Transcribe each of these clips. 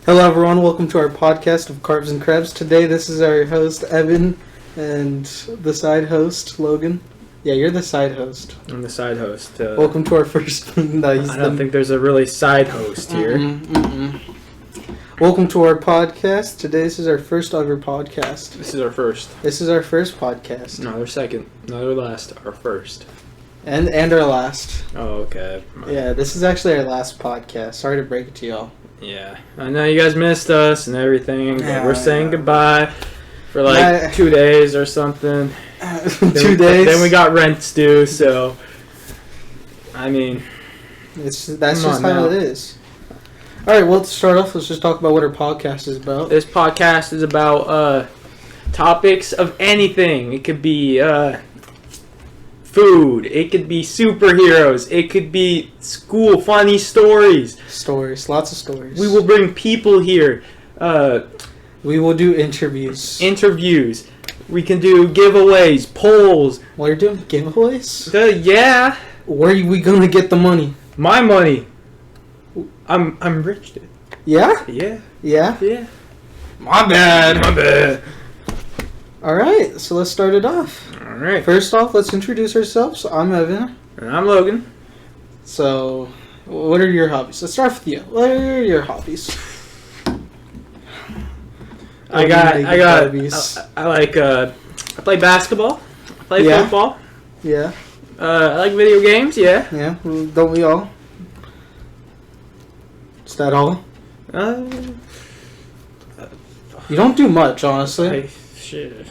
Hello everyone, welcome to our podcast of Carbs and Krebs. Today this is our host Evan and the side host Logan. Yeah, you're the side host. I'm the side host. Welcome to our first... No, I don't think there's a really side host here. Welcome to our podcast. Today this is our first ever podcast. This is our first. This is our first podcast. Not our second. Not our last. Our first. And our last. Oh, okay. Yeah, this is actually our last podcast. Sorry to break it to y'all. Yeah. I know you guys missed us and everything, but Yeah, we're saying goodbye for like 2 days or something. 2 days? Then we got rents due, so... I mean... That's just how it is. Alright, well, to start off, let's just talk about what our podcast is about. This podcast is about topics of anything. It could be food. It could be superheroes. It could be school funny stories. Stories. Lots of stories. We will bring people here. We will do interviews. We can do giveaways, polls. Well, you're doing giveaways? Yeah. Where are we going to get the money? My money. I'm rich, dude. Yeah? Yeah. Yeah? Yeah. My bad. My bad. Alright, so let's start it off. Alright. First off, let's introduce ourselves. I'm Evan. And I'm Logan. So, what are your hobbies? Let's start with you. What are your hobbies? I play basketball. I play football. Yeah. I like video games, yeah. Yeah, don't we all? Is that all? You don't do much, honestly. Shit.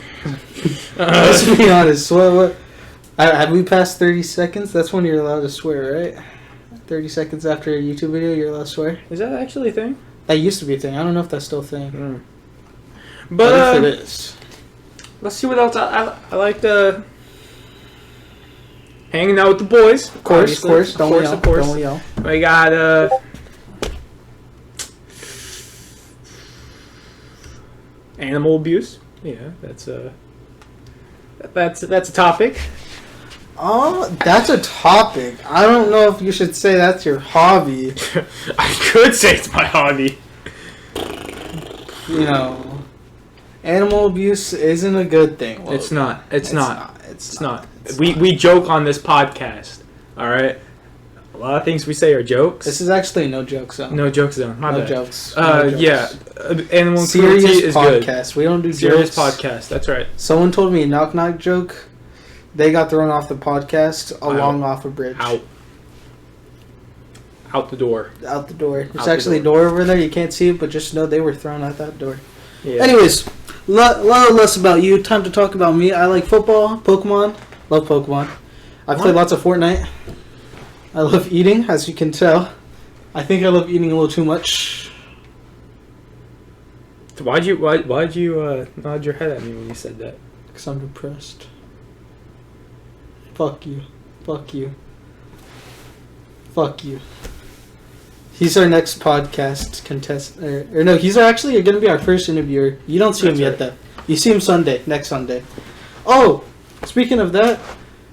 Let's be honest. What? Have we passed 30 seconds? That's when you're allowed to swear, right? 30 seconds after a YouTube video, you're allowed to swear? Is that actually a thing? That used to be a thing. I don't know if that's still a thing. But if it is. Let's see what else. I like hanging out with the boys. Of course. Don't yell. We got animal abuse. Yeah, that's a topic. Oh, that's a topic. I don't know if you should say that's your hobby. I could say it's my hobby. You know, animal abuse isn't a good thing. Well, it's not. It's not. We joke on this podcast. All right. A lot of things we say are jokes. This is actually no joke zone. No joke zone. My bad. Jokes. Yeah. Animal serious cruelty is podcast. good. We don't do serious jokes. podcast. That's right. Someone told me a knock joke. They got thrown off the podcast along off a bridge. Out the door. Out the door. There's actually a door over there. You can't see it, but just know they were thrown out that door. Yeah. Anyways, a lot less about you. Time to talk about me. I like football, Pokemon. Love Pokemon. I play lots of Fortnite. I love eating, as you can tell. I think I love eating a little too much. Why'd you nod your head at me when you said that? Because I'm depressed. Fuck you. Fuck you. Fuck you. He's our next podcast contestant. Or no, he's actually going to be our first interviewer. You don't see him yet, though. You see him next Sunday. Oh, speaking of that,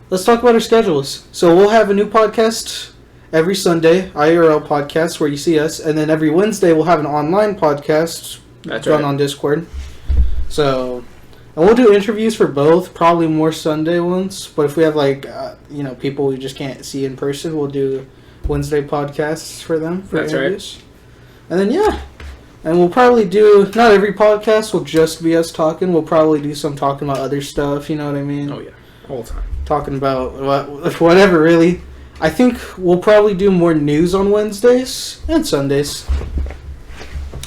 let's talk about our schedules. So we'll have a new podcast every Sunday, IRL podcast, where you see us. And then every Wednesday, we'll have an online podcast done on Discord. So... And we'll do interviews for both, probably more Sunday ones. But if we have, people we just can't see in person, we'll do Wednesday podcasts for them for interviews. Right. And then, and we'll probably do, not every podcast will just be us talking. We'll probably do some talking about other stuff, you know what I mean? Oh, yeah. All the time. Talking about whatever, really. I think we'll probably do more news on Wednesdays and Sundays.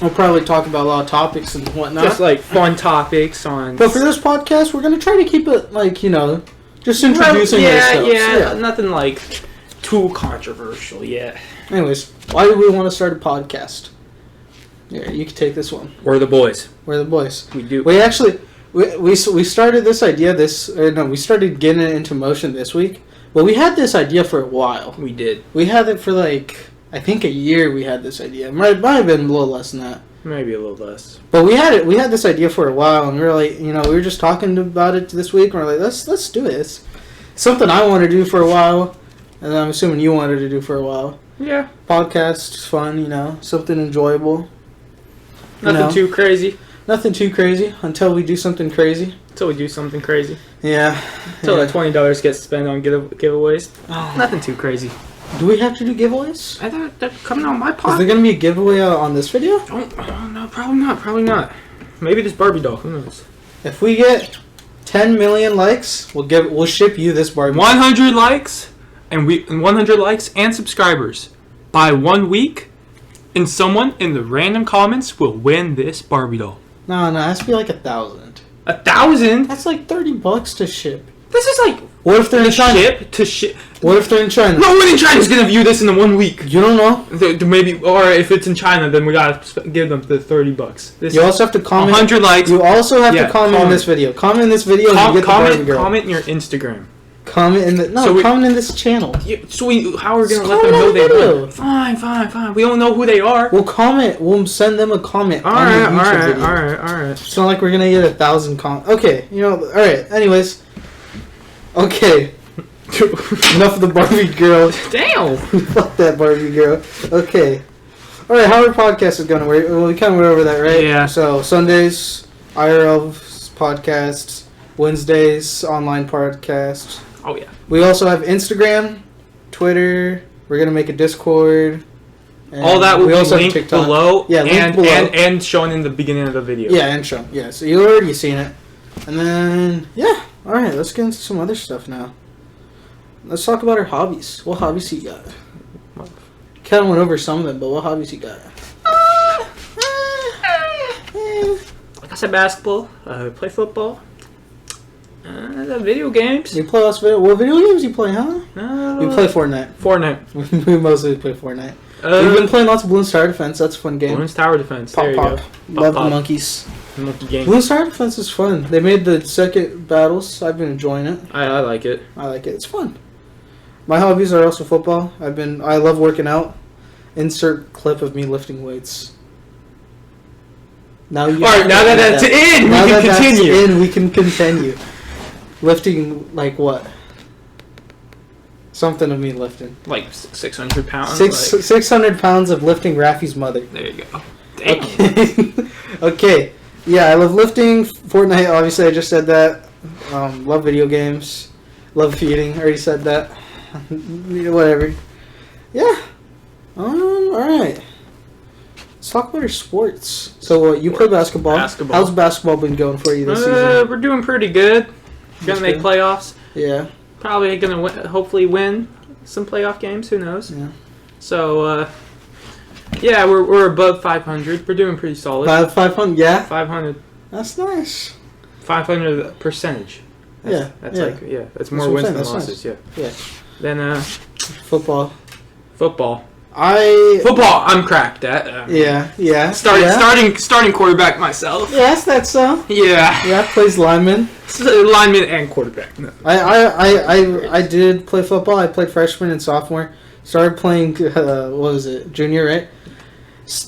We'll probably talk about a lot of topics and whatnot. Just like fun topics on... But for this podcast, we're going to try to keep it just introducing ourselves. Yeah, nothing too controversial yet. Anyways, why do we want to start a podcast? Yeah, you can take this one. We're the boys. We're the boys. We do. We actually, we started this idea we started getting it into motion this week. But we had this idea for a while. We did. We had it for I think a year we had this idea. It might have been a little less than that. Maybe a little less. But we had this idea for a while, and we were we were just talking about it this week, and we're like, let's do it. It's something I want to do for a while, and I'm assuming you wanted to do for a while. Yeah. Podcast's fun, something enjoyable. Nothing too crazy. Nothing too crazy until we do something crazy. Until we do something crazy. Yeah. Until that $20 gets spent on giveaways. Oh. Nothing too crazy. Do we have to do giveaways? I thought they're coming on my pod. Is there going to be a giveaway on this video? Oh, no, probably not. Probably not. Maybe this Barbie doll. Who knows? If we get 10 million likes, we'll ship you this Barbie. 100 likes and 100 likes and subscribers by 1 week, and someone in the random comments will win this Barbie doll. No, it has to be like 1,000. 1,000? That's like $30 to ship. This is like what if they're in China? Ship. What if they're in China? No one in China is gonna view this in 1 week. You don't know. Maybe, or if it's in China, then we gotta give them the $30. You also have to comment. 100 likes. You also have to comment in this video. Comment in this video. And you get the Barbie girl. Comment in your Instagram. Comment in the comment in this channel. How are we gonna let them know they won? Fine. We don't know who they are. We'll comment. We'll send them a comment on the YouTube video. All right. It's not like we're gonna get 1,000 comments. Okay, all right. Anyways, okay. Enough of the Barbie girl. Damn. Fuck that Barbie girl. Okay. All right. How our podcast is going? We kind of went over that, right? Yeah. So Sundays, IRL podcasts. Wednesdays, online podcast. Oh yeah. We also have Instagram, Twitter. We're gonna make a Discord. All that will be linked below. Yeah, linked below. And shown in the beginning of the video. Yeah, and shown. Yeah, so you already seen it. And then all right, let's get into some other stuff now. Let's talk about our hobbies. What hobbies you got? Kind of went over some of them, but what hobbies you got? Like I said, basketball. Play football. Video games. You play lots of what video games you play, huh? We play Fortnite. We mostly play Fortnite. We've been playing lots of Bloons Tower Defense. That's a fun game. Bloons Tower Defense. Pop. Go. Love the monkeys. Monkey game. Bloons Tower Defense is fun. They made the second battles. I've been enjoying it. I like it. I like it. It's fun. My hobbies are also football. I love working out. Insert clip of me lifting weights. Now you. Alright, now that that's in, we can continue. That's in, we can continue. Lifting, like what? Something of me lifting. Like 600 pounds? 600 pounds of lifting Rafi's mother. There you go. Damn. Okay. Okay. Yeah, I love lifting. Fortnite, obviously, I just said that. Love video games. Love feeding. I already said that. Whatever. Yeah. Alright. Let's talk about our sports. So, you play basketball. How's basketball been going for you this season? We're doing pretty good. Gonna make playoffs. Yeah. Probably gonna hopefully win some playoff games. Who knows? Yeah. So, yeah, we're above 500. We're doing pretty solid. 500, yeah? 500. That's nice. 500 percentage. That's that's more wins than losses. Nice. Yeah. Then, Football. I'm cracked at. Yeah. Starting quarterback myself. Yes, that's so. Yeah, plays lineman. Lineman and quarterback. No. I did play football. I played freshman and sophomore. Started playing. What was it? Junior, right?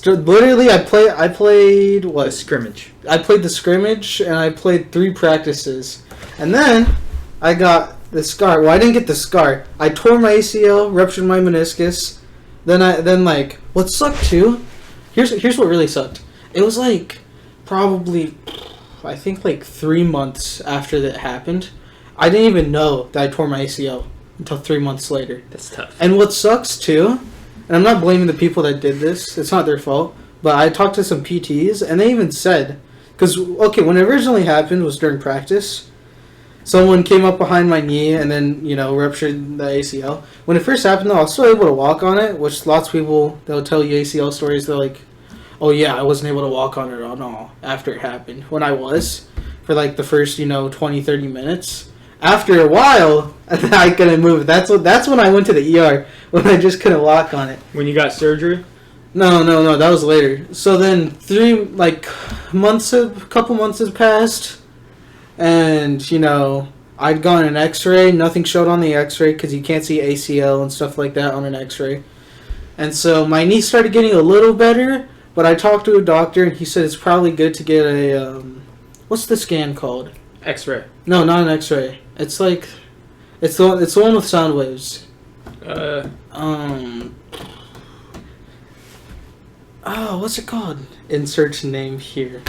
Literally, I played what? The scrimmage. I played the scrimmage, and I played 3 practices, and then I got the scar. Well, I didn't get the scar. I tore my ACL, ruptured my meniscus. Then what sucked too. Here's what really sucked. It was probably I think 3 months after that happened. I didn't even know that I tore my ACL until 3 months later. That's tough. And what sucks too, and I'm not blaming the people that did this. It's not their fault. But I talked to some PTs, and they even said, because when it originally happened was during practice. Someone came up behind my knee and then, ruptured the ACL. When it first happened, though, I was still able to walk on it, which lots of people, they'll tell you ACL stories. They're like, oh, yeah, I wasn't able to walk on it at all after it happened. When I was, for the first, 20, 30 minutes. After a while, I couldn't move. That's when I went to the ER, when I just couldn't walk on it. When you got surgery? No, that was later. So then a couple months had passed. And, I'd gone an x-ray. Nothing showed on the x-ray because you can't see ACL and stuff like that on an x-ray. And so my knee started getting a little better, but I talked to a doctor and he said it's probably good to get a, what's the scan called? X-ray. No, not an x-ray. It's it's the one with sound waves. Oh, what's it called? Insert name here.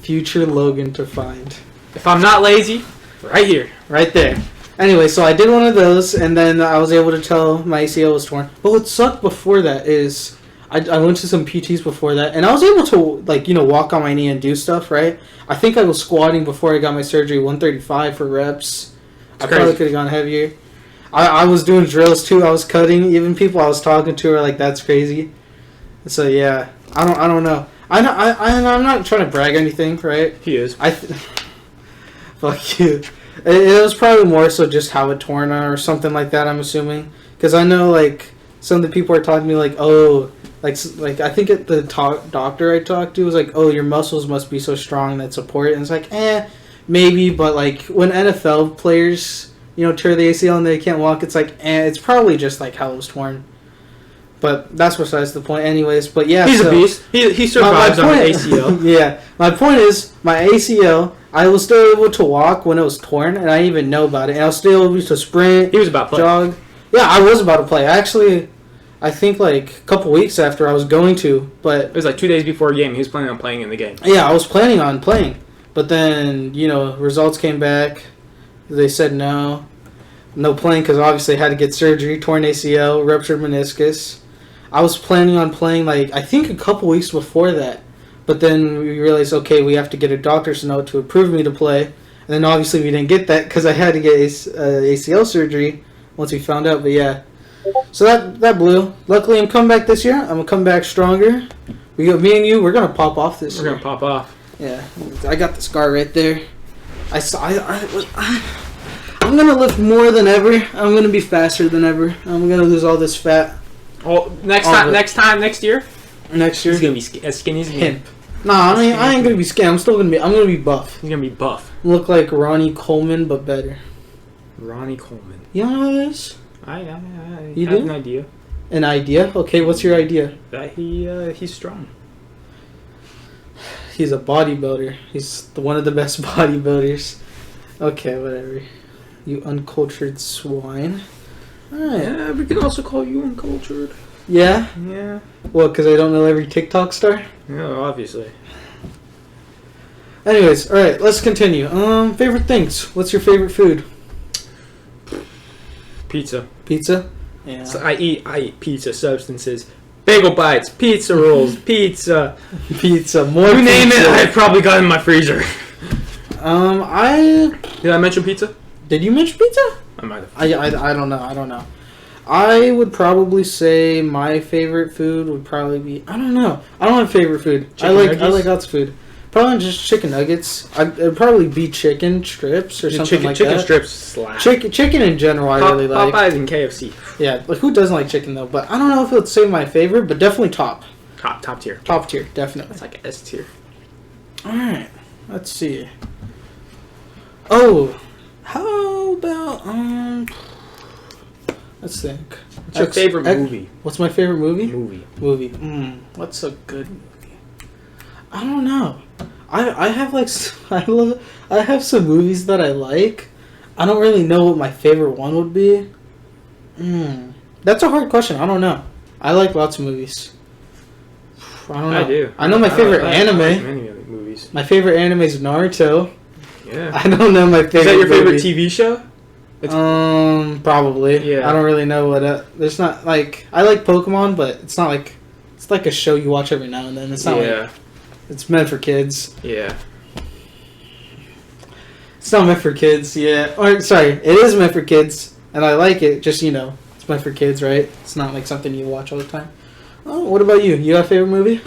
Future Logan to find. If I'm not lazy, right here. Right there. Anyway, so I did one of those, and then I was able to tell my ACL was torn. But what sucked before that is I went to some PTs before that, and I was able to, walk on my knee and do stuff, right? I think I was squatting before I got my surgery, 135 for reps. I probably could have gone heavier. I was doing drills, too. I was cutting. Even people I was talking to were like, that's crazy. So, yeah. I don't know. I'm not trying to brag or anything, right? He is. Fuck you. It was probably more so just how it torn or something like that, I'm assuming. Because I know, some of the people are talking to me oh, I think the doctor I talked to was like, oh, your muscles must be so strong that support it. And it's like, maybe. But, when NFL players, tear the ACL and they can't walk, it's like, it's probably just, how it was torn. But that's besides the point anyways. But, yeah. He's a beast. He survives on an ACL. Yeah. My point is, my ACL... I was still able to walk when it was torn, and I didn't even know about it. And I was still able to sprint, he was about to play. Jog. Yeah, I was about to play. Actually, I think a couple weeks after I was going to, but... It was 2 days before a game. He was planning on playing in the game. Yeah, I was planning on playing. But then, results came back. They said no. No playing because obviously I had to get surgery, torn ACL, ruptured meniscus. I was planning on playing, I think a couple weeks before that. But then we realized, okay, we have to get a doctor's note to approve me to play. And then obviously we didn't get that because I had to get ACL surgery once we found out. But yeah, so that blew. Luckily, I'm coming back this year. I'm going to come back stronger. Me and you, we're going to pop off this year. We're going to pop off. Yeah, I got the scar right there. I'm going to lift more than ever. I'm going to be faster than ever. I'm going to lose all this fat. Oh, next year? Next year. He's going to be as skinny as him. Nah, I ain't gonna be skinny. I'm gonna be buff. He's gonna be buff. Look like Ronnie Coleman, but better. Ronnie Coleman. You know who that is? I you have do? an idea. An idea? Okay, what's your idea? That he's strong. He's a bodybuilder. He's one of the best bodybuilders. Okay, whatever. You uncultured swine. Alright. Yeah, we can also call you uncultured. Yeah? Yeah. What, because I don't know every TikTok star? Yeah, obviously. Anyways, alright, let's continue. Favorite things. What's your favorite food? Pizza. Pizza? Yeah. So I eat pizza substances. Bagel bites, pizza rolls, pizza. Pizza, more You pizza. name it, I've probably got in my freezer. Did I mention pizza? Did you mention pizza? I might have. I don't know. I would probably say my favorite food would probably be... I don't know. I don't have favorite food. I like lots of food. Probably just chicken nuggets. It'd probably be chicken strips or something like chicken that. Chicken strips slap. Chicken in general I really like. Popeyes and KFC. Yeah, who doesn't like chicken though? But I don't know if it would say my favorite, but definitely top. Top tier. Top tier, definitely. It's like S tier. Alright, let's see. Oh, how about... Let's think. What's your favorite movie? What's my favorite movie? Movie. What's a good movie? I don't know. I have I have some movies that I like. I don't really know what my favorite one would be. That's a hard question. I don't know. I like lots of movies. I don't know. I do. I know my favorite anime. I like many other movies. My favorite anime is Naruto. Yeah. I don't know my favorite. Is that your favorite movie. TV show? Probably. Yeah. I don't really know what. There's not I like Pokemon, but it's not like it's like a show you watch every now and then. It's not like it's meant for kids. Yeah. It's not meant for kids. Yeah. Or sorry, it is meant for kids, and I like it. Just it's meant for kids, right? It's not like something you watch all the time. Oh, what about you? You got a favorite movie?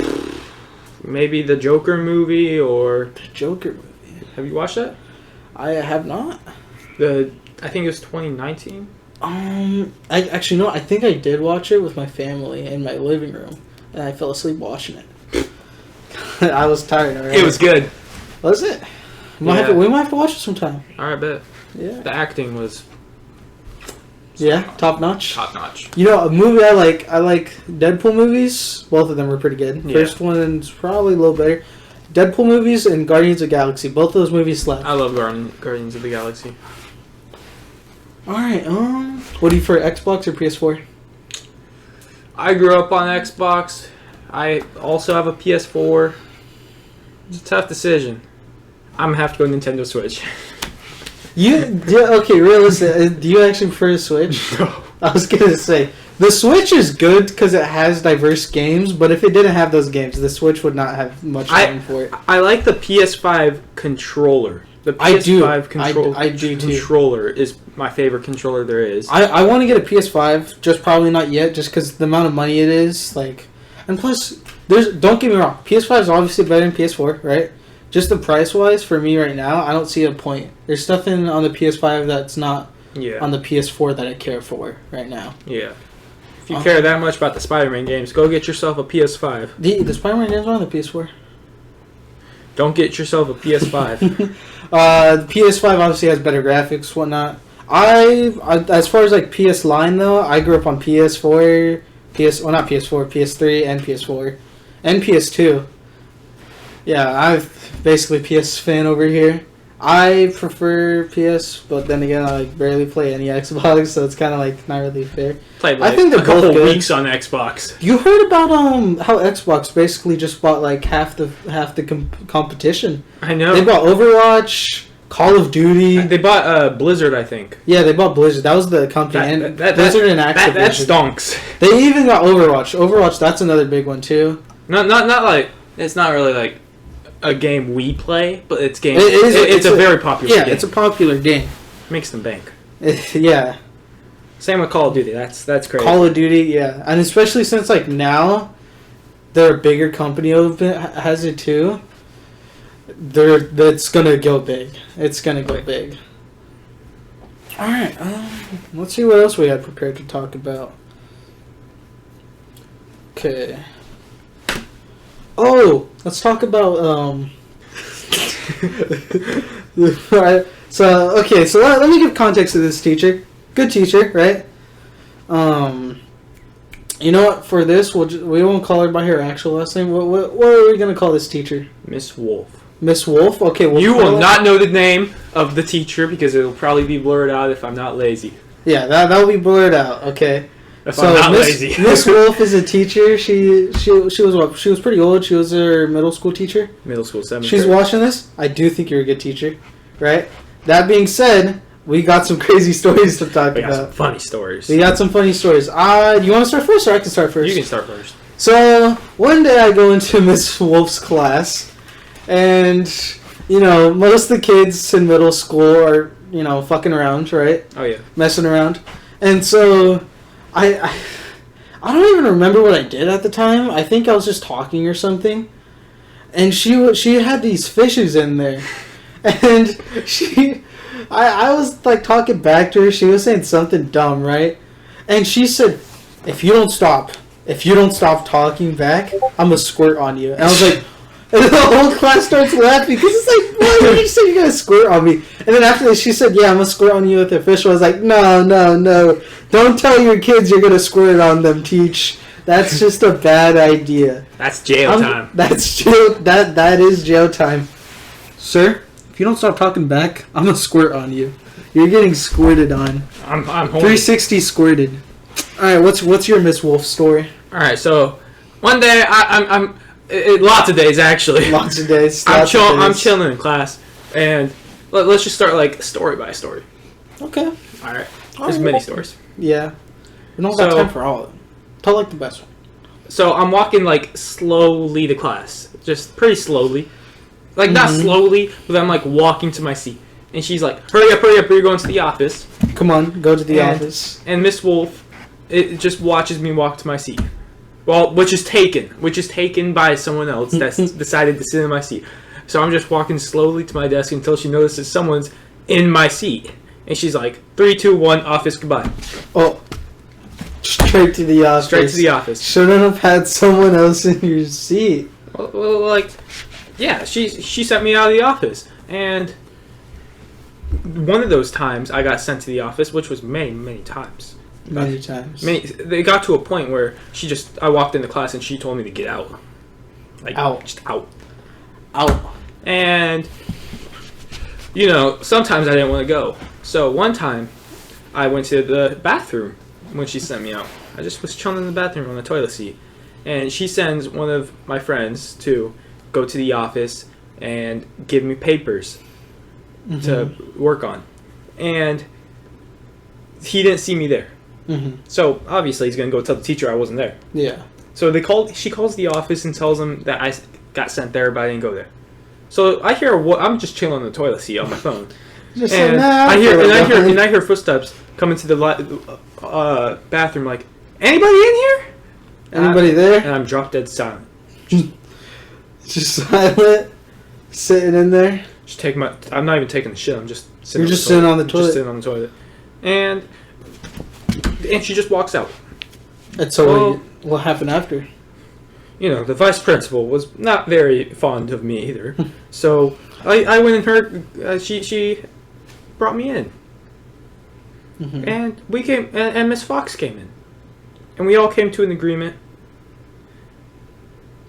Maybe the Joker movie or The Joker movie. Have you watched that? I have not. I think it was 2019. I actually no. I think I did watch it with my family in my living room, and I fell asleep watching it. I was tired already. It was good. Was it? We might have to watch it sometime. Alright, bet. Yeah. The acting was top notch. Top notch. A movie I like Deadpool movies. Both of them were pretty good. Yeah. First one's probably a little better. Deadpool movies and Guardians of the Galaxy. Both of those movies slap. I love Guardians of the Galaxy. Alright, what do you prefer, Xbox or PS4? I grew up on Xbox. I also have a PS4. It's a tough decision. I'm gonna have to go Nintendo Switch. Okay, realistic. Do you actually prefer the Switch? No. I was gonna say the Switch is good because it has diverse games, but if it didn't have those games, the Switch would not have much going for it. I like the PS5 controller. The PS5 controller is my favorite controller there is. I want to get a PS5, just probably not yet, just because the amount of money it is. Like, and plus, don't get me wrong, PS5 is obviously better than PS4, right? Just the price wise, for me right now, I don't see a point. There's nothing on the PS5 that's not on the PS4 that I care for right now. Yeah. If you care that much about the Spider-Man games, go get yourself a PS5. The Spider-Man games are on the PS4. Don't get yourself a PS5. The PS5 obviously has better graphics, whatnot. I as far as like PS line though, I grew up on PS4, not PS4, PS3, and PS4, and PS2. Yeah, I'm basically PS fan over here. I prefer PS, but then again, I like barely play any Xbox, so it's kind of like not really fair. Played like I think they're a couple weeks on Xbox. You heard about how Xbox basically just bought like half the competition. I know. They bought Overwatch, Call of Duty. They bought Blizzard, I think. Yeah, they bought Blizzard. That was the company. Blizzard and Activision. That stonks. They even got Overwatch. Overwatch, that's another big one too. Not like it's not really like a game we play, but it's game. It's a very popular game. Yeah, it's a popular game. Makes them bank. Yeah. Same with Call of Duty. That's crazy. Call of Duty, yeah, and especially since like now, they're a bigger company has it too. That's gonna go big. It's gonna go big. All right, let's see what else we had prepared to talk about. Okay. Oh, let's talk about Alright, so let me give context to this teacher. Good teacher, right? You know what? For this, we won't call her by her actual last name. What are we gonna call this teacher? Miss Wolf. Miss Wolf. Okay. You will not know the name of the teacher because it will probably be blurred out if I'm not lazy. Yeah, that'll be blurred out. Okay. If I'm not lazy. Miss Wolf is a teacher. She was what? She was pretty old. She was her middle school teacher. Middle school 7th. She's watching this. I do think you're a good teacher, right? That being said, we got some crazy stories to talk about. We got some funny stories. We got some funny stories. Do you want to start first, or I can start first? You can start first. So one day I go into Miss Wolf's class, and most of the kids in middle school are fucking around, right? Oh yeah, messing around, and so. I don't even remember what I did at the time. I think I was just talking or something. And she had these fishes in there. And I was like talking back to her. She was saying something dumb, right? And she said, if you don't stop talking back, I'm going to squirt on you. And I was like, and the whole class starts laughing because it's like, why did you say you're going to squirt on me? And then after that, she said, yeah, I'm going to squirt on you with a fish. I was like, no. Don't tell your kids you're going to squirt on them, teach. That's just a bad idea. That's jail time. That is jail time. Sir, if you don't stop talking back, I'm going to squirt on you. You're getting squirted on. I'm 360 squirted. All right, what's your Miss Wolf story? All right, so one day I'm lots of days actually. Lots of days. I'm chilling in class, and let's just start like story by story. Okay. All right. There's many stories. Yeah. We don't got time for all of them. Tell like the best one. So I'm walking like slowly to class, just pretty slowly, like not slowly, but I'm like walking to my seat, and she's like, "Hurry up! You're going to the office." Come on, go to the office. And Miss Wolf, it just watches me walk to my seat. Well, which is taken by someone else that's decided to sit in my seat. So I'm just walking slowly to my desk until she notices someone's in my seat. And she's like, 3, 2, 1, office, goodbye. Oh. Straight to the office. Shouldn't have had someone else in your seat. Well, like, yeah, she sent me out of the office. And one of those times I got sent to the office, which was many, many times. Many times. They got to a point where I walked into class and she told me to get out. Like, out. Just out. Out. And, sometimes I didn't want to go. So one time, I went to the bathroom when she sent me out. I just was chilling in the bathroom on the toilet seat. and she sends one of my friends to go to the office and give me papers to work on. And he didn't see me there. So obviously he's going to go tell the teacher I wasn't there. Yeah. So she calls the office and tells them that I got sent there, but I didn't go there. So I hear I'm just chilling on the toilet seat on my phone. And I hear footsteps come into the bathroom, like, anybody in here? Anybody there? And I'm drop dead silent. Just silent, sitting in there. I'm not even taking the shit. I'm just sitting. You're just sitting on the toilet. Just sitting on the toilet, and she just walks out. And so what happened after? You know, the vice principal was not very fond of me either. So I went and she brought me in, and we came, and Miss Fox came in, and we all came to an agreement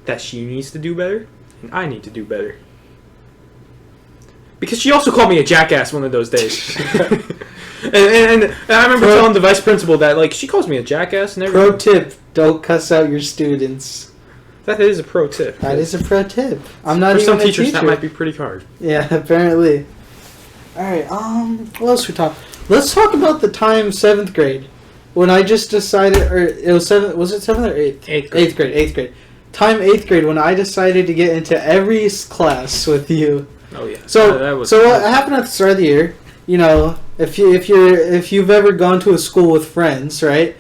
that she needs to do better, and I need to do better. Because she also called me a jackass one of those days. and I remember telling the vice principal that, like, she calls me a jackass and everything. Pro tip, don't cuss out your students. That is a pro tip. That is a pro tip. I'm not For even some a teachers, teacher. that might be pretty hard. Yeah, apparently. Alright, what else we talk? Let's talk about the time 7th grade. When I just decided, or it was 7th, was it 7th or 8th? 8th grade. 8th grade. Time 8th grade when I decided to get into every class with you. Oh yeah. So what happened at the start of the year? You know, if you've ever gone to a school with friends, right?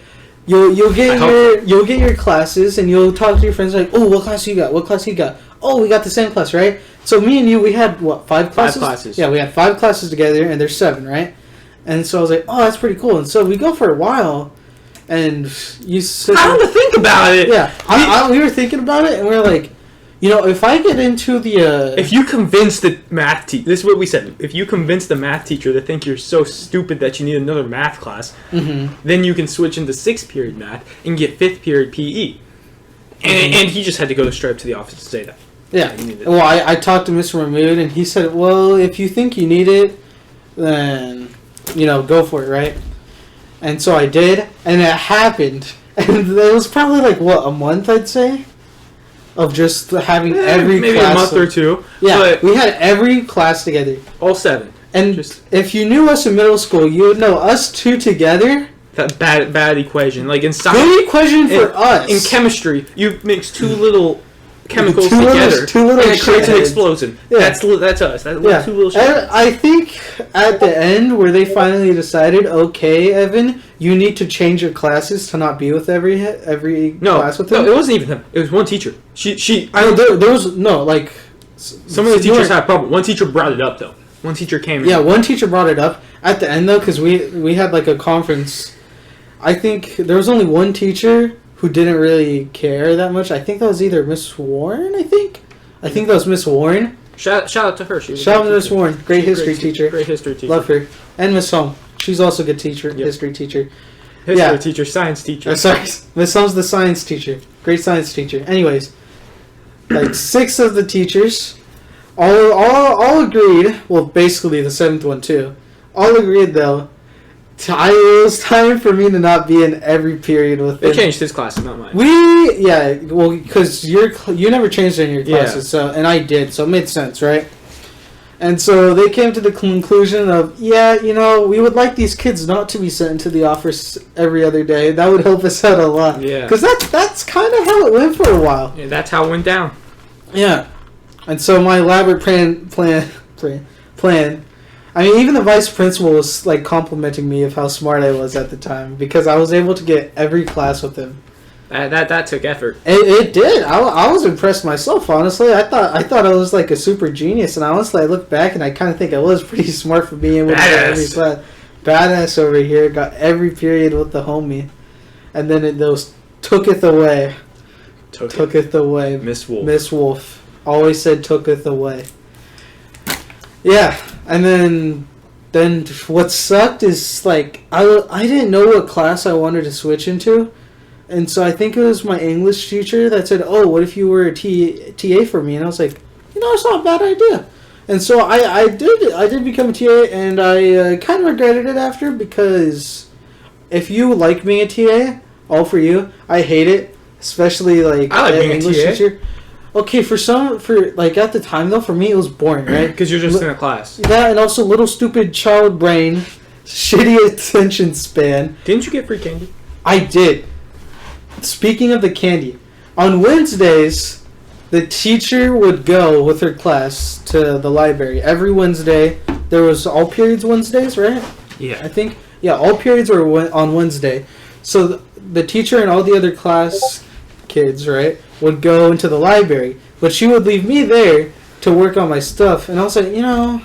You'll get your classes and you'll talk to your friends like, oh, what class you got? What class you got? Oh, we got the same class, right? So me and you, we had what, 5 classes? 5 classes. Yeah, we had 5 classes together, and there's 7, right? And so I was like, oh, that's pretty cool. And so we go for a while, and you said, I don't think about it. Yeah, we were thinking about it, and we were like, you know, if I get into the... If you convince the math teacher... This is what we said. If you convince the math teacher to think you're so stupid that you need another math class, then you can switch into 6th period math and get 5th period PE. And he just had to go straight up to the office to say that. Yeah. Well, I talked to Mr. Mahmood, and he said, well, if you think you need it, then, you know, go for it, right? And so I did, and it happened. And it was probably like, what, a month, I'd say? Of just having every maybe class. Maybe a month or two. Yeah, but we had every class together. All 7. And if you knew us in middle school, you would know us 2 together. That bad equation. Like in science. Good equation for us. In chemistry, you mix 2 little chemicals two together, little and it creates an shitheads. explosion. Yeah. That's us. That's 2 little And I think at the end where they finally decided, okay, Evan, you need to change your classes to not be with every class with them. No, it wasn't even him. It was one teacher. There was no, like... Some of the teachers had a problem. One teacher brought it up, though. One teacher came in. Yeah, one teacher brought it up. At the end, though, because we had like a conference, I think there was only one teacher who didn't really care that much. I think that was either Miss Warren, I think that was Miss Warren. Shout out to her. Shout out to Miss Warren. Great history teacher. Great history teacher. Love her. And Miss Home. She's also a good teacher. Yep. History teacher. History teacher. Science teacher. Sorry. Miss Home's the science teacher. Great science teacher. Anyways, like 6 of the teachers all agreed, well, basically the 7th one too, all agreed though, it was time for me to not be in every period with them. They changed his classes, not mine. Well, because you never changed any of your classes, so, and I did, so it made sense, right? And so they came to the conclusion of, we would like these kids not to be sent into the office every other day. That would help us out a lot. Yeah. Because that's kind of how it went for a while. Yeah, that's how it went down. Yeah. And so my elaborate plan. I mean, even the vice principal was like complimenting me of how smart I was at the time because I was able to get every class with him. That took effort. It did. I was impressed myself. Honestly, I thought I was like a super genius, and honestly, I look back and I kind of think I was pretty smart for being able to get every class. Badass over here, got every period with the homie, and then tooketh away. Tooketh away. Miss Wolf. Always said tooketh away. Yeah, and then what sucked is like I didn't know what class I wanted to switch into, and so I think it was my English teacher that said, "Oh, what if you were a TA for me?" And I was like, it's not a bad idea. And so I did become a TA, and I kind of regretted it after because if you like being a TA, all for you. I hate it. especially like I like being a English TA. teacher. Okay, for like at the time though, for me it was boring, right? Because you're just in a class. That and also little stupid child brain, shitty attention span. Didn't you get free candy? I did. Speaking of the candy, on Wednesdays, the teacher would go with her class to the library. Every Wednesday, there was all periods Wednesdays, right? Yeah. I think. Yeah, all periods were on Wednesday. So the teacher and all the other class kids, right, would go into the library. But she would leave me there to work on my stuff. And I was like, I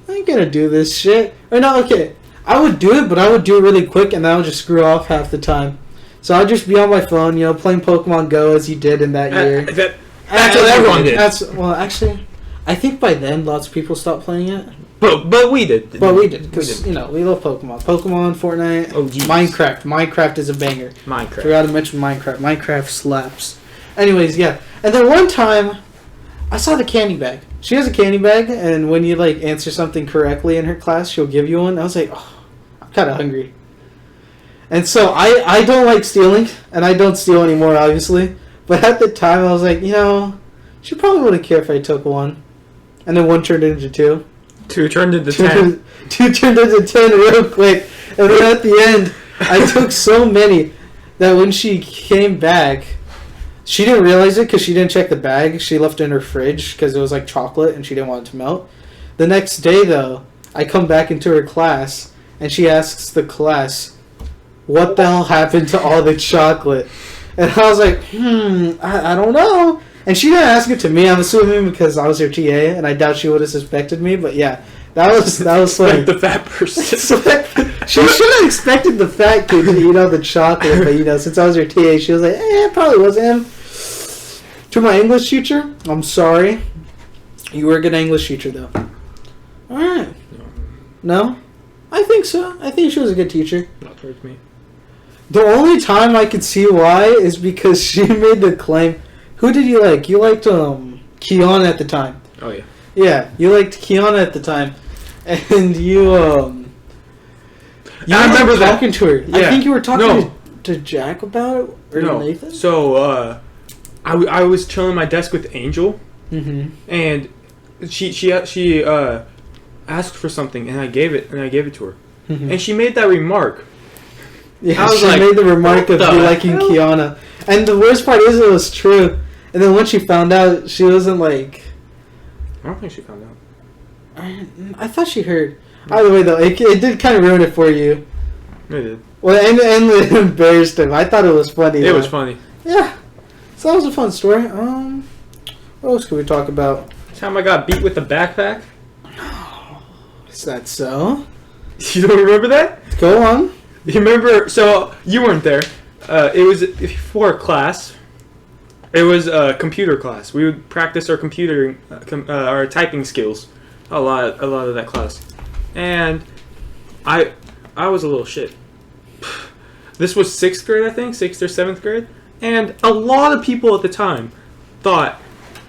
ain't gonna do this shit. Or no, okay. I would do it, but I would do it really quick, and then I would just screw off half the time. So I'd just be on my phone, playing Pokemon Go as you did in that year. That's what everyone did. Well, actually, I think by then lots of people stopped playing it. But we did. But we did, because, we love Pokemon. Pokemon, Fortnite, Oh, geez. Minecraft. Minecraft is a banger. Minecraft. Forgot to mention Minecraft. Minecraft slaps. Anyways, yeah. And then one time, I saw the candy bag. She has a candy bag, and when you, answer something correctly in her class, she'll give you one. I was like, oh, I'm kind of hungry. And so I don't like stealing, and I don't steal anymore, obviously. But at the time, I was like, she probably wouldn't care if I took one. And then one turned into two. Two turned into 10. Two turned into 10 real quick. And then at the end, I took so many that when she came back, she didn't realize it because she didn't check the bag. She left it in her fridge because it was like chocolate and she didn't want it to melt. The next day, though, I come back into her class and she asks the class, what the hell happened to all the chocolate? And I was like, I don't know. And she didn't ask it to me, I'm assuming, because I was her TA, and I doubt she would have suspected me. But yeah, that was funny. The fat person. She should have expected the fat kid to eat all the chocolate, but since I was her TA, she was like, it probably wasn't him. To my English teacher, I'm sorry. You were a good English teacher, though. Alright. No? I think so. I think she was a good teacher. Not towards me. The only time I could see why is because she made the claim. Who did you like? You liked Kiana at the time. Oh yeah. Yeah, you liked Kiana at the time, and you I remember that. talking to her. Yeah. I think you were talking No. to Jack about it or No. Nathan. So I was chilling at my desk with Angel, and she asked for something, and I gave it to her, and she made that remark. Yeah, I was she like, made the remark of what you the liking hell? Kiana, and the worst part is it was true. And then when she found out, she wasn't like. I don't think she found out. I thought she heard. Either way, though, it did kind of ruin it for you. It did. Well, and it embarrassed him. I thought it was funny. It though. was funny. Yeah. So that was a fun story. What else could we talk about? Time I got beat with the backpack. Is that so? You don't remember that? Go on. You remember? So you weren't there. It was before class. It was a computer class. We would practice our our typing skills. A lot of that class, and I was a little shit. This was 6th grade, I think, 6th or 7th grade, and a lot of people at the time thought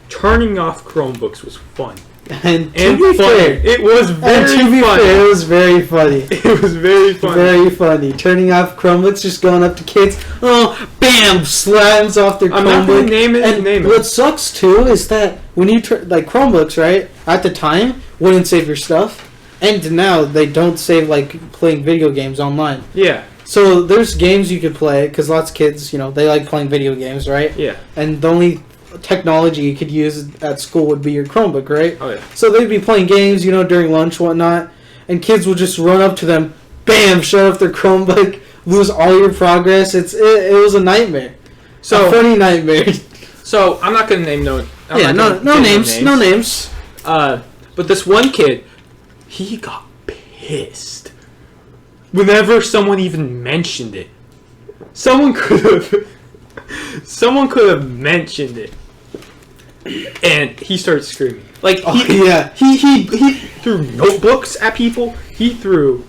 turning off Chromebooks was fun. And to And be funny. fair, It was very funny. it was very funny. It was very funny. Very funny. Turning off Chromebooks, just going up to kids. Oh, bam! Slams off their I'm Chromebook. not gonna name it. And what sucks too is that when you Chromebooks, right? At the time, wouldn't save your stuff, and now they don't save playing video games online. Yeah. So there's games you could play because lots of kids, they like playing video games, right? Yeah. And the only technology you could use at school would be your Chromebook, right? Oh yeah. So they'd be playing games, during lunch, whatnot, and kids would just run up to them, bam, shut off their Chromebook, lose all your progress. It was a nightmare. So a funny nightmare. So I'm not gonna name no names. But this one kid, he got pissed whenever someone even mentioned it. Someone could have mentioned it, and he started screaming. He threw notebooks at people. He threw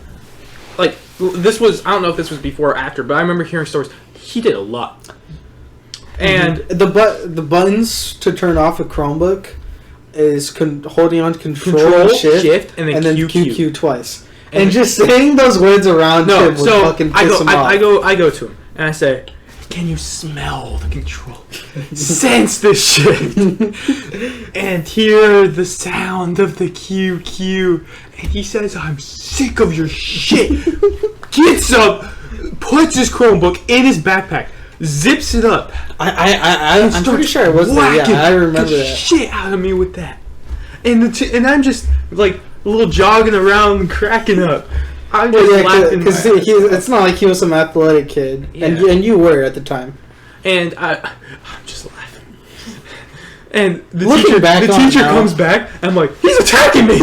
this was, I don't know if this was before or after, but I remember hearing stories. He did a lot. And the buttons to turn off a Chromebook is holding on to control shift, and then QQ. QQ twice. And just saying those words around him would fucking piss him off. I go to him and I say, can you smell the control? Sense the shit. And hear the sound of the QQ. And he says, I'm sick of your shit. Gets up, puts his Chromebook in his backpack, zips it up. I'm pretty sure it was there. Yeah, I remember the that. Shit out of me with that. And I'm just like a little jogging around, cracking up. I'm just laughing because it's not like he was some athletic kid, and you were at the time. And I'm just laughing. And the Looking teacher comes back. And I'm like, he's attacking me.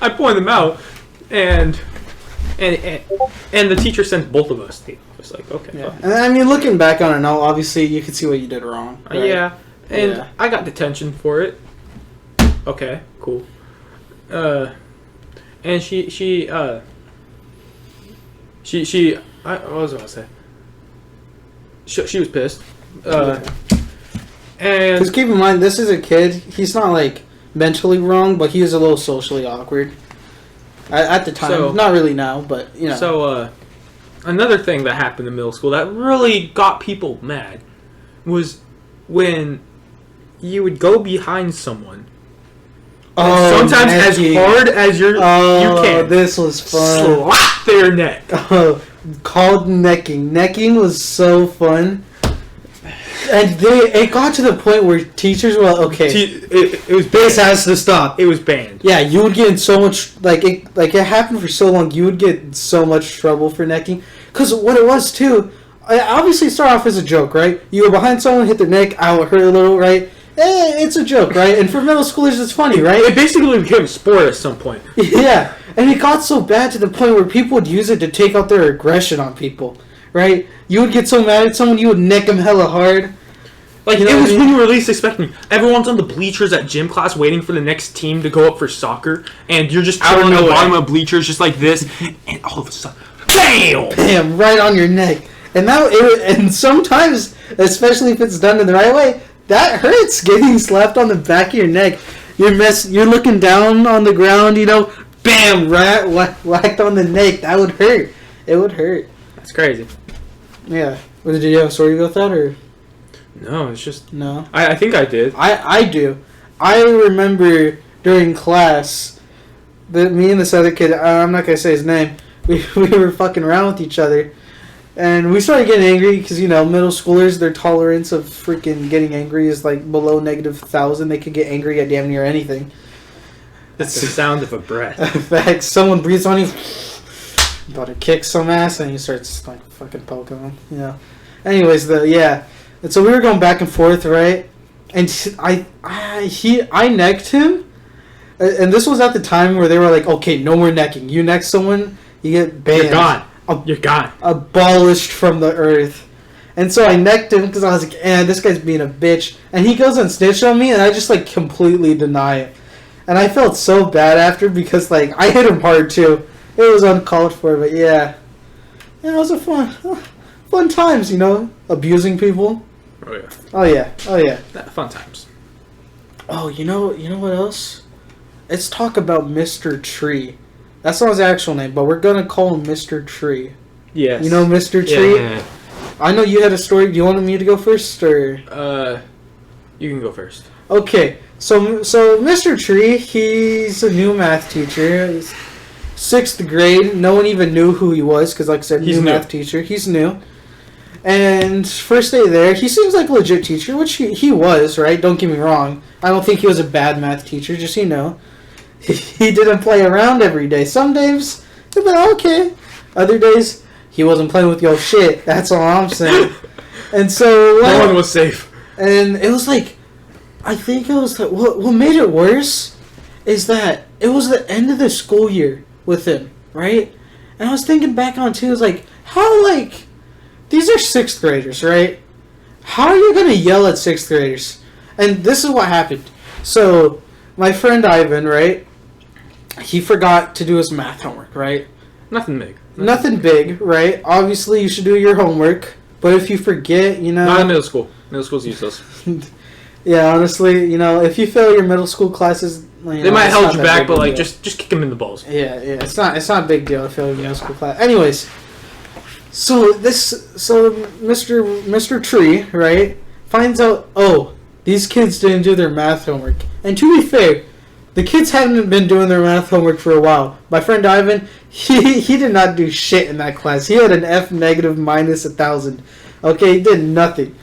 I point him out, and the teacher sent both of us. I was like, okay. Yeah. And I mean, looking back on it now, obviously you could see what you did wrong. Right? Yeah. And I got detention for it. Okay, cool. And she what was I gonna say? She was pissed. And because keep in mind, this is a kid. He's not like mentally wrong, but he is a little socially awkward at the time. So, not really now, but you know. So another thing that happened in middle school that really got people mad was when you would go behind someone. Sometimes necking. As hard as you can. This was fun. Slap their neck. Called necking. Necking was so fun. And it got to the point where teachers were okay. It was this has to stop. It was banned. Yeah, you would get in so much it happened for so long. You would get in so much trouble for necking. Because what it was too, obviously it started off as a joke, right? You were behind someone, hit their neck, I would hurt a little, right? It's a joke, right? And for middle schoolers, it's funny, right? It basically became a sport at some point. Yeah, and it got so bad to the point where people would use it to take out their aggression on people, right? You would get so mad at someone, you would neck them hella hard. Like, it was when you were least expecting. Everyone's on the bleachers at gym class waiting for the next team to go up for soccer, and you're just out on the bottom of bleachers just like this, and all of a sudden, BAM! BAM! Right on your neck. And sometimes, especially if it's done in the right way, that hurts, getting slapped on the back of your neck. You're looking down on the ground, BAM! Whacked on the neck. That would hurt. It would hurt. That's crazy. Yeah. Did you have a story about that, or? No, it's just... No. I think I did. I do. I remember during class that me and this other kid, I'm not going to say his name, we were fucking around with each other. And we started getting angry because, middle schoolers, their tolerance of freaking getting angry is like below -1,000. They could get angry at damn near anything. That's the sound of a breath. In fact, someone breathes on you, about to kick some ass, and you start like fucking poking them. Anyways, and so we were going back and forth, right? And I necked him, and this was at the time where they were like, okay, no more necking. You neck someone, you get banned. You're gone. You're gone. Abolished from the earth. And so I necked him because I was like, this guy's being a bitch. And he goes and snitched on me, and I just like completely deny it. And I felt so bad after because like I hit him hard too. It was uncalled for, but yeah, it was a fun times, abusing people. Oh yeah. Fun times. Oh, you know what else? Let's talk about Mr. Tree. That's not his actual name, but we're gonna call him Mr. Tree. Yes. You know Mr. Tree? Yeah. I know you had a story. Do you want me to go first, or? You can go first. Okay, so Mr. Tree, he's a new math teacher. He's 6th grade. No one even knew who he was because, like I said, he's new math teacher. He's new. And first day there, he seems like a legit teacher, which he was, right? Don't get me wrong. I don't think he was a bad math teacher, just he didn't play around every day. Some days, he'd be like, okay. Other days, he wasn't playing with your shit. That's all I'm saying. And so... no one was safe. And it was like... I think it was... What made it worse is that it was the end of the school year with him, right? And I was thinking back on, too, it was like, how, like... These are 6th graders, right? How are you going to yell at 6th graders? And this is what happened. So, my friend Ivan, right? He forgot to do his math homework, right? Nothing big. Nothing big, right? Obviously, you should do your homework. But if you forget, Not in middle school. Middle school's useless. Yeah, honestly, if you fail your middle school classes... they might hold you back, but, just kick them in the balls. Yeah, it's not a big deal to fail your middle school class. Anyways, So Mr. Tree, right, finds out, oh, these kids didn't do their math homework. And to be fair, the kids haven't been doing their math homework for a while. My friend Ivan, he did not do shit in that class. He had an F negative minus 1,000. Okay, he did nothing.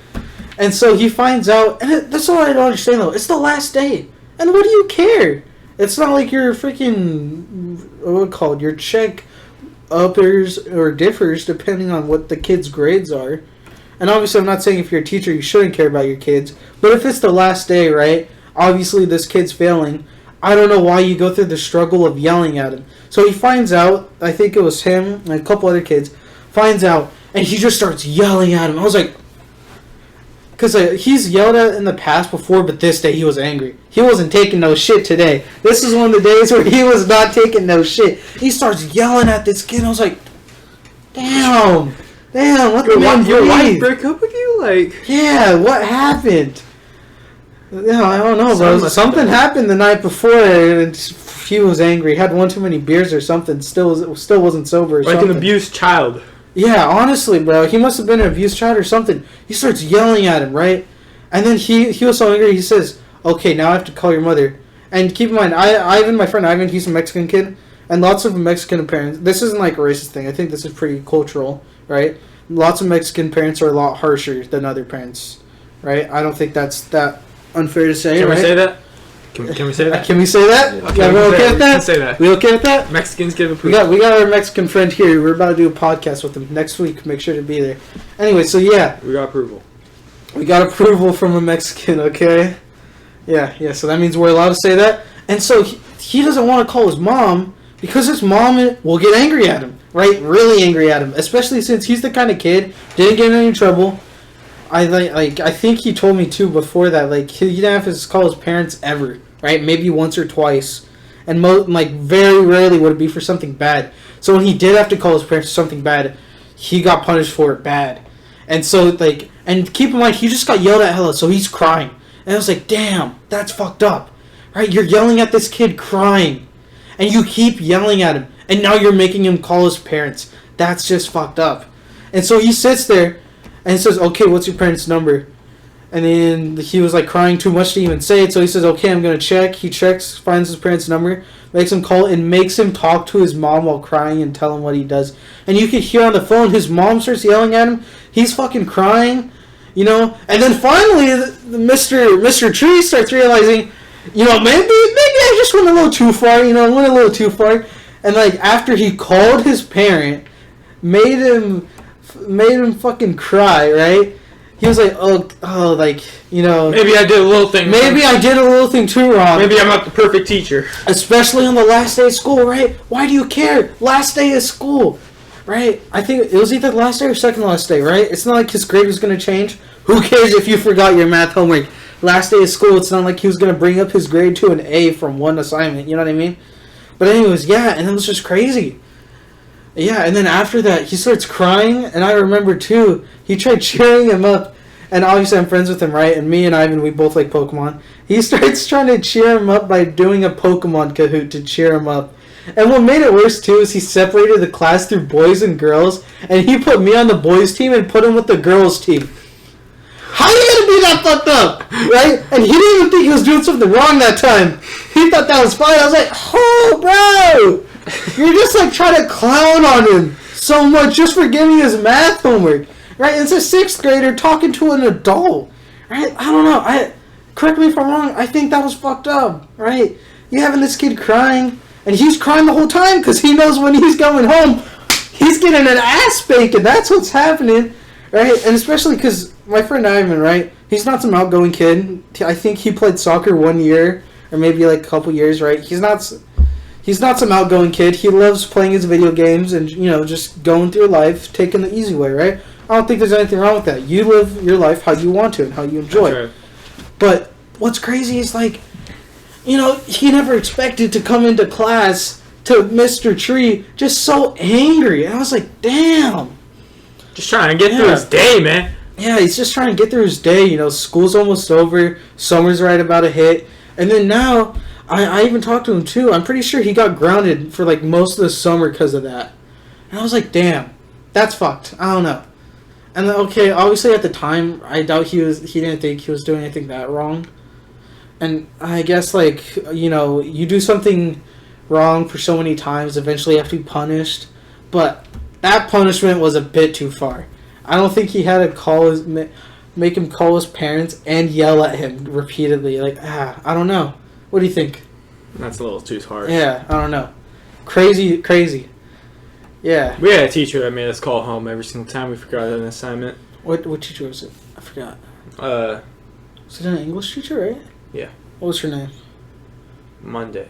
And so he finds out, and that's all I don't understand though. It's the last day. And what do you care? It's not like your freaking, your check uppers or differs depending on what the kids' grades are. And obviously I'm not saying if you're a teacher you shouldn't care about your kids. But if it's the last day, right, obviously this kid's failing. I don't know why you go through the struggle of yelling at him. So he finds out, I think it was him and a couple other kids, finds out, and he just starts yelling at him. I was like, because he's yelled at in the past before, but this day he was angry. He wasn't taking no shit today. This is one of the days where he was not taking no shit. He starts yelling at this kid. I was like, damn, what the man your wife break up with you? Like, yeah, what happened? Yeah, I don't know, bro. Something happened the night before, and he was angry. He had one too many beers or something. Still wasn't sober. Or like something. an abused child. Yeah, honestly, bro, he must have been an abused child or something. He starts yelling at him, right? And then he was so angry, he says, okay, now I have to call your mother. And keep in mind, Ivan, my friend Ivan, he's a Mexican kid, and lots of Mexican parents, this isn't like a racist thing, I think this is pretty cultural, right? Lots of Mexican parents are a lot harsher than other parents, right? I don't think that's that unfair to say, Can right? we say that? Can we say that? Can we say that? Okay, we okay with that? Can say that. We okay with that? Mexicans give approval. We got our Mexican friend here. We're about to do a podcast with him next week. Make sure to be there. Anyway, so yeah. We got approval. We got approval from a Mexican, okay? Yeah, so that means we're allowed to say that. And so he doesn't want to call his mom because his mom will get angry at him, right? Really angry at him, especially since he's the kind of kid, didn't get in any trouble. I think he told me too before that, like, he didn't have to call his parents ever, right? Maybe once or twice. And very rarely would it be for something bad. So when he did have to call his parents for something bad, he got punished for it bad. And so, and keep in mind, he just got yelled at hella, so he's crying. And I was like, damn, that's fucked up. Right? You're yelling at this kid crying. And you keep yelling at him. And now you're making him call his parents. That's just fucked up. And so he sits there and says, okay, what's your parents' number? And then he was crying too much to even say it. So he says, okay, I'm going to check. He checks, finds his parents' number, makes him call, and makes him talk to his mom while crying and tell him what he does. And you could hear on the phone his mom starts yelling at him. He's fucking crying, And then finally, Mr. Tree starts realizing, maybe I just went a little too far, went a little too far. And after he called his parent, made him fucking cry, right? He was like, maybe I did a little thing. Maybe I did a little thing too wrong. Maybe I'm not the perfect teacher. Especially on the last day of school, right? Why do you care? Last day of school, right? I think it was either the last day or second last day, right? It's not like his grade was going to change. Who cares if you forgot your math homework? Last day of school, it's not like he was going to bring up his grade to an A from one assignment, you know what I mean? But anyways, yeah, and it was just crazy. Yeah, and then after that, he starts crying, and I remember, too, he tried cheering him up, and obviously I'm friends with him, right? And me and Ivan, we both like Pokemon. He starts trying to cheer him up by doing a Pokemon Kahoot to cheer him up. And what made it worse, too, is he separated the class through boys and girls, and he put me on the boys' team and put him with the girls' team. How are you going to be that fucked up, right? And he didn't even think he was doing something wrong that time. He thought that was fine. I was like, oh, bro! You're just trying to clown on him so much just for giving his math homework, right? It's a 6th grader talking to an adult, right? I don't know. Correct me if I'm wrong. I think that was fucked up, right? You having this kid crying, and he's crying the whole time because he knows when he's going home, he's getting an ass spanking. That's what's happening, right? And especially because my friend Ivan, right? He's not some outgoing kid. I think he played soccer 1 year or maybe a couple years, right? He's not some outgoing kid. He loves playing his video games and, just going through life, taking the easy way, right? I don't think there's anything wrong with that. You live your life how you want to and how you enjoy. That's right. But what's crazy is, he never expected to come into class to Mr. Tree just so angry. And I was like, damn. Just trying to get through his day, man. Yeah, he's just trying to get through his day. School's almost over. Summer's right about to hit. And then now, I even talked to him too. I'm pretty sure he got grounded for most of the summer because of that. And I was like, damn. That's fucked. I don't know. And then, okay, obviously at the time, I doubt he didn't think he was doing anything that wrong. And I guess, like, you do something wrong for so many times, eventually you have to be punished. But that punishment was a bit too far. I don't think he had to make him call his parents and yell at him repeatedly. Like, I don't know. What do you think? That's a little too harsh. Yeah, I don't know. Crazy. Yeah. We had a teacher that made us call home every single time we forgot an assignment. What teacher was it? I forgot. Was it an English teacher, right? Yeah. What was her name? Monday.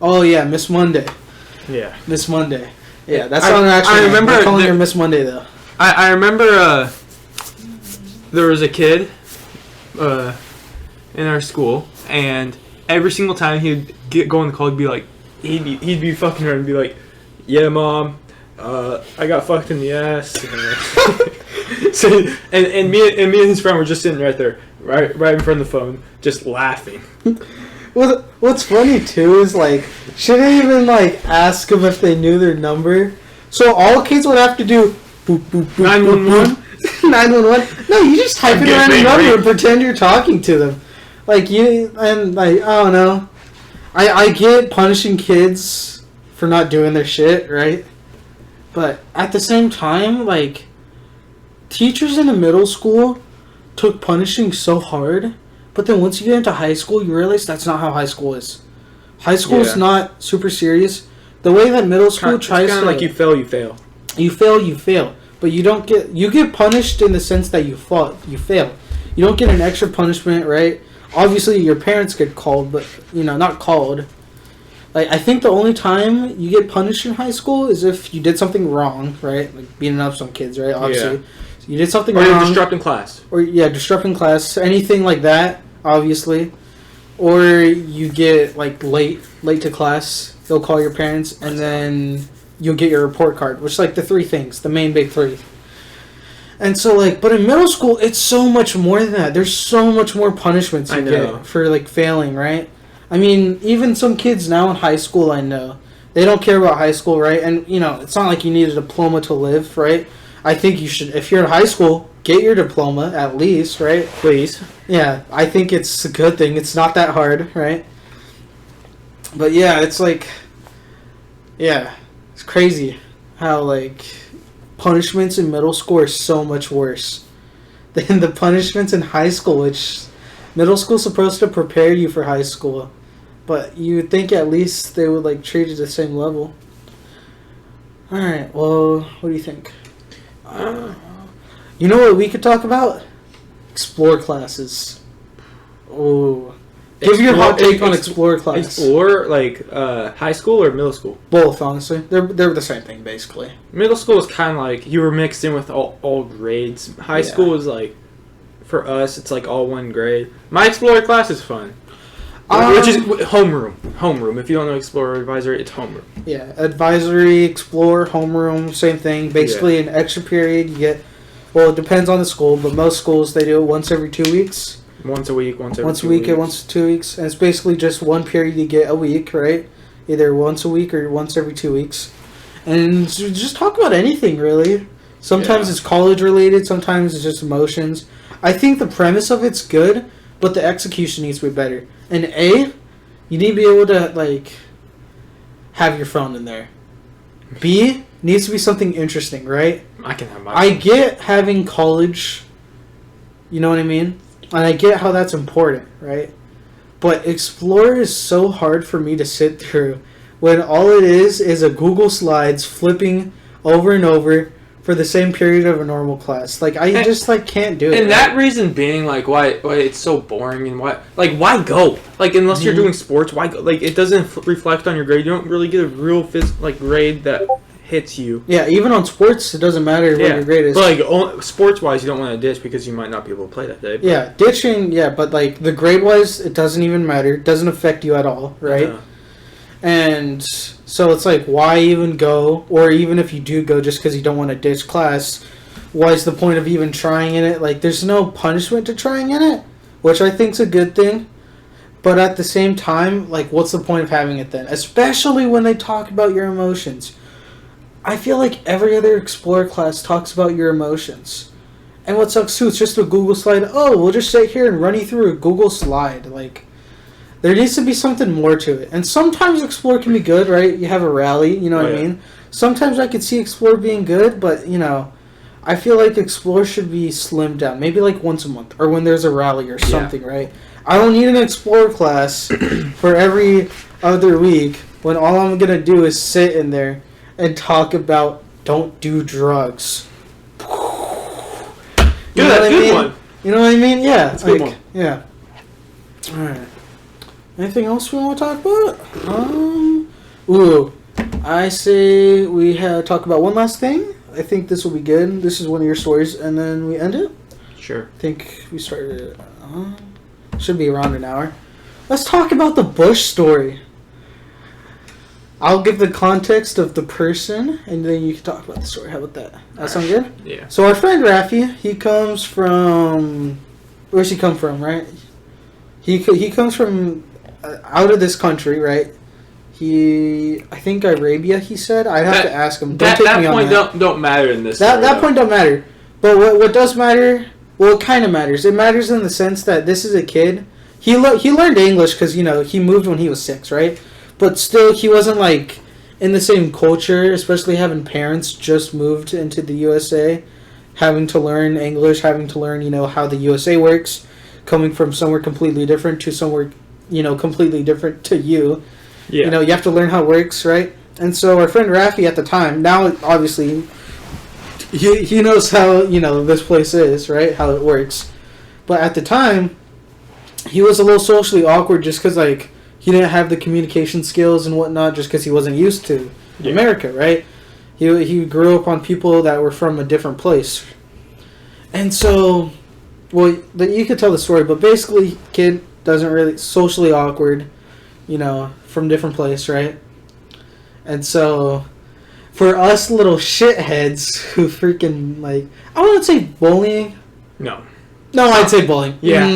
Oh yeah, Miss Monday. Yeah. Miss Monday. Yeah, that's not actually. I remember I'm calling her Miss Monday though. I remember there was a kid in our school, and every single time he'd go on the call, he'd be fucking her and be like, "Yeah, mom, I got fucked in the ass." So and me and his friend were just sitting right there, right in front of the phone, just laughing. What's funny too is like she didn't even like ask them if they knew their number. So all kids would have to do boop boop boop 911. 911. No, you just type in a random number and pretend you're talking to them. I don't know. I get punishing kids for not doing their shit, right? But at the same time, like, teachers in the middle school took punishing so hard, but then once you get into high school, you realize that's not how high school is. High school is not super serious. The way that middle school tries to... like you fail, you fail. You fail. But you get punished in the sense that you fail. You don't get an extra punishment, right? Obviously, your parents get called, but, not called. Like, I think the only time you get punished in high school is if you did something wrong, right? Like, beating up some kids, right? Obviously. Yeah. So you did something wrong. Or you're disrupting class. Or, disrupting class. Anything like that, obviously. Or you get, like, late to class. They'll call your parents, and then you'll get your report card, which is, like, the three things. The main big three. And so, like, but in middle school, it's so much more than that. There's so much more punishments you get for, like, failing, right? I mean, even some kids now in high school, I know, they don't care about high school, right? And, it's not like you need a diploma to live, right? I think you should, if you're in high school, get your diploma at least, right? Please. Yeah, I think it's a good thing. It's not that hard, right? But, yeah, it's like, it's crazy how, like... punishments in middle school are so much worse than the punishments in high school, which middle school is supposed to prepare you for high school, but you would think at least they would like treat it the same level. Alright, well, what do you think? You know what we could talk about? Explore classes. Oh, give your hot take on Explore class. Explore, like, high school or middle school? Both, honestly. They're the same thing, basically. Middle school is kind of like, you were mixed in with all grades. High school is like, for us, it's like all one grade. My Explorer class is fun. Which is homeroom. Homeroom. If you don't know Explorer Advisory, it's homeroom. Yeah, Advisory, Explorer, homeroom, same thing. Basically, an extra period you get, well, it depends on the school, but most schools, they do it once every 2 weeks. Once a week, once every 2 weeks. Once 2 weeks. And it's basically just one period you get a week, right? Either once a week or once every 2 weeks. And just talk about anything, really. Sometimes it's college related, sometimes it's just emotions. I think the premise of it's good, but the execution needs to be better. And A, you need to be able to, like, have your phone in there. B, needs to be something interesting, right? I can have my phone. I get having college, you know what I mean? And I get how that's important, right? But Explorer is so hard for me to sit through when all it is a Google Slides flipping over and over for the same period of a normal class. Like, I just, like, can't do it. And that reason being, like, why it's so boring and why go? Like, unless you're doing sports, why go? Like, it doesn't reflect on your grade. You don't really get a real, grade that hits you. Yeah, even on sports, it doesn't matter what your grade is. But, like, sports-wise, you don't want to ditch because you might not be able to play that day. But. Yeah, ditching, but, like, the grade-wise, it doesn't even matter. It doesn't affect you at all, right? Uh-huh. And so it's like, why even go? Or even if you do go just because you don't want to ditch class, what's the point of even trying in it? Like, there's no punishment to trying in it, which I think's a good thing. But at the same time, like, what's the point of having it then? Especially when they talk about your emotions. I feel like every other Explorer class talks about your emotions. And what sucks too, it's just a Google slide. Oh, we'll just sit here and run you through a Google slide. Like, there needs to be something more to it. And sometimes Explorer can be good, right? You have a rally, you know what I mean? Sometimes I could see Explorer being good, but, you know, I feel like Explorer should be slimmed down. Maybe like once a month, or when there's a rally or something, right? I don't need an Explorer class for every other week when all I'm going to do is sit in there and talk about don't do drugs. You know that's what a good I mean? one. You know what I mean? Yeah. That's a good one. Yeah. Alright. Anything else we want to talk about? I say we talk about one last thing. I think this will be good. This is one of your stories, and then we end it. Sure. I think we started. Should be around an hour. Let's talk about the Bush story. I'll give the context of the person, and then you can talk about the story. How about that? That sound good? Yeah. So our friend Rafi, he comes from... Where's he come from, right? He comes from out of this country, right? I think Arabia, he said. I'd have to ask him. That point don't matter in this story, that point don't matter. But what does matter... Well, it kind of matters. It matters in the sense that this is a kid. He learned English because, you know, he moved when he was 6, right? But still, he wasn't, like, in the same culture, especially having parents just moved into the USA, having to learn English, having to learn, you know, how the USA works, coming from somewhere completely different to somewhere, you know, completely different to you. Yeah. You know, you have to learn how it works, right? And so our friend Rafi at the time, now, obviously, he knows how, you know, this place is, right? How it works. But at the time, he was a little socially awkward just because, like, he didn't have the communication skills and whatnot just because he wasn't used to America, right? He grew up on people that were from a different place. And so, well, you could tell the story, but basically, kid doesn't really, socially awkward, you know, from different place, right? And so, for us little shitheads who freaking, like, I wouldn't say bullying. No, I'd say bullying. Yeah.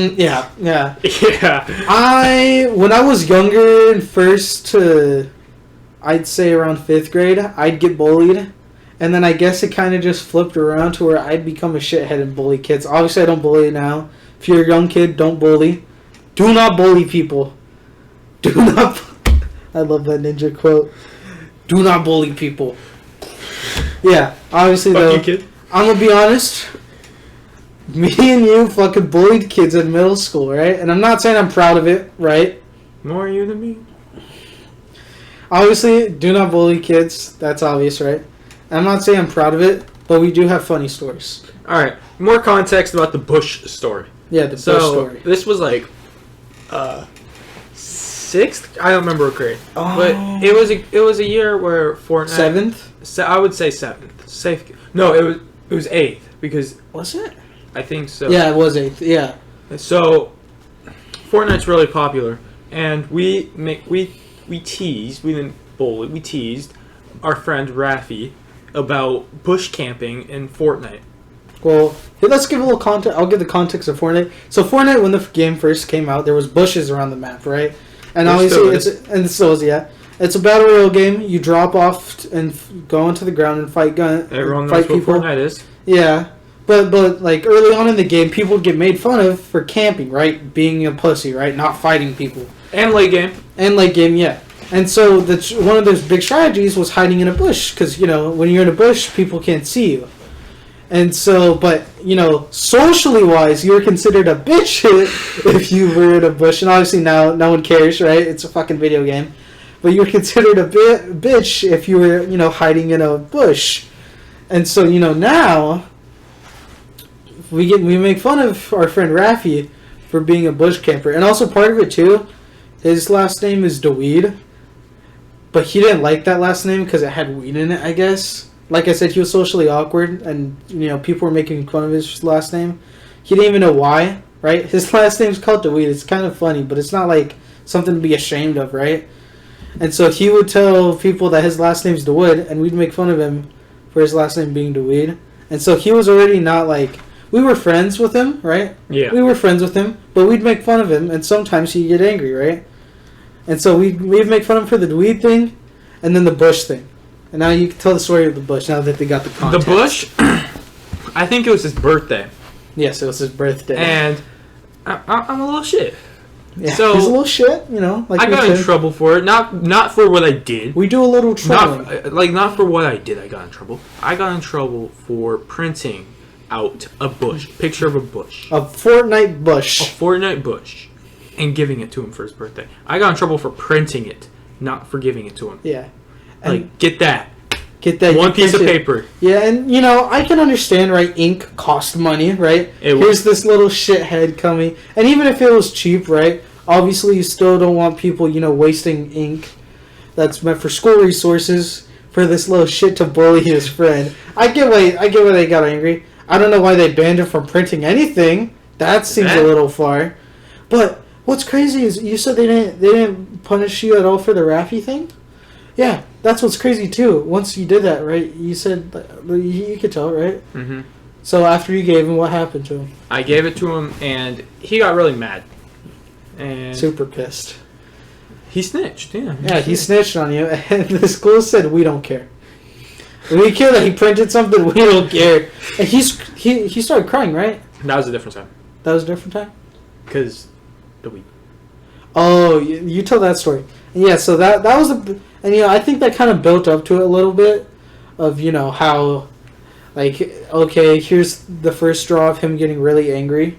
Yeah. Yeah. When I was younger, first to, I'd say around 5th grade, I'd get bullied. And then I guess it kind of just flipped around to where I'd become a shithead and bully kids. Obviously, I don't bully now. If you're a young kid, don't bully. Do not bully people. Do not... I love that ninja quote. Do not bully people. Yeah, obviously, though, kid. I'm going to be honest... Me and you fucking bullied kids in middle school, right? And I'm not saying I'm proud of it, right? More you than me. Obviously, do not bully kids. That's obvious, right? And I'm not saying I'm proud of it, but we do have funny stories. Alright, more context about the Bush story. Yeah, the Bush story. This was like 6th? I don't remember what grade. Oh. But it was a year where Fortnite... 7th? I would say 7th. Safe. No, it was 8th because... Was it? I think so. Yeah, it was 8th. Yeah. So, Fortnite's really popular, and we teased. We didn't bully. We teased our friend Rafi about bush camping in Fortnite. Well, let's give a little context. I'll give the context of Fortnite. So, Fortnite, when the game first came out, there was bushes around the map, right? And obviously, it still is, yeah. It's a battle royale game. You drop off and go into the ground and fight Everyone knows what Fortnite is. Yeah. But like early on in the game, people would get made fun of for camping, right? Being a pussy, right? Not fighting people. And late game. Yeah. And so one of those big strategies was hiding in a bush, because, you know, when you're in a bush, people can't see you. And so, but, you know, socially wise, you were considered a bitch if you were in a bush. And obviously now no one cares, right? It's a fucking video game. But you were considered a bitch if you were, you know, hiding in a bush. And so, you know, now... We make fun of our friend Rafi for being a bush camper. And also part of it too, his last name is DeWeed. But he didn't like that last name because it had weed in it, I guess. Like I said, he was socially awkward and, you know, people were making fun of his last name. He didn't even know why, right? His last name's called DeWeed. It's kind of funny, but it's not like something to be ashamed of, right? And so he would tell people that his last name's DeWood, and we'd make fun of him for his last name being DeWeed. And so he was already not like... We were friends with him, right? Yeah. We were friends with him, but we'd make fun of him, and sometimes he'd get angry, right? And so we'd make fun of him for the weed thing, and then the bush thing. And now you can tell the story of the bush now that they got the contest. The bush, I think it was his birthday. Yes, it was his birthday. And I'm a little shit. Yeah, so he's a little shit, you know. Like I got in trouble for it. Not for what I did. We do a little troubling. Not for what I did. I got in trouble. I got in trouble for printing out a bush, picture of a bush, a Fortnite bush, and giving it to him for his birthday. I got in trouble for printing it, not for giving it to him. Yeah, like get that one piece of paper. Yeah, and you know I can understand, right? Ink cost money, right? Here's this little shithead coming, and even if it was cheap, right? Obviously, you still don't want people, you know, wasting ink that's meant for school resources for this little shit to bully his friend. I get why they got angry. I don't know why they banned him from printing anything. That seems a little far. But what's crazy is you said they didn't punish you at all for the Raffi thing? Yeah, that's what's crazy too. Once you did that, right? You said you could tell, right? Mm-hmm. So after you gave him, what happened to him? I gave it to him, and he got really mad. And super pissed. He snitched. Yeah. Yeah, he snitched on you, and the school said we don't care. We care that he printed something. We don't care. And he started crying, right? That was a different time. That was a different time? Because the weed. Oh, you tell that story. And yeah, so that was and you know, I think that kind of built up to it a little bit of, you know, how, like, okay, here's the first straw of him getting really angry.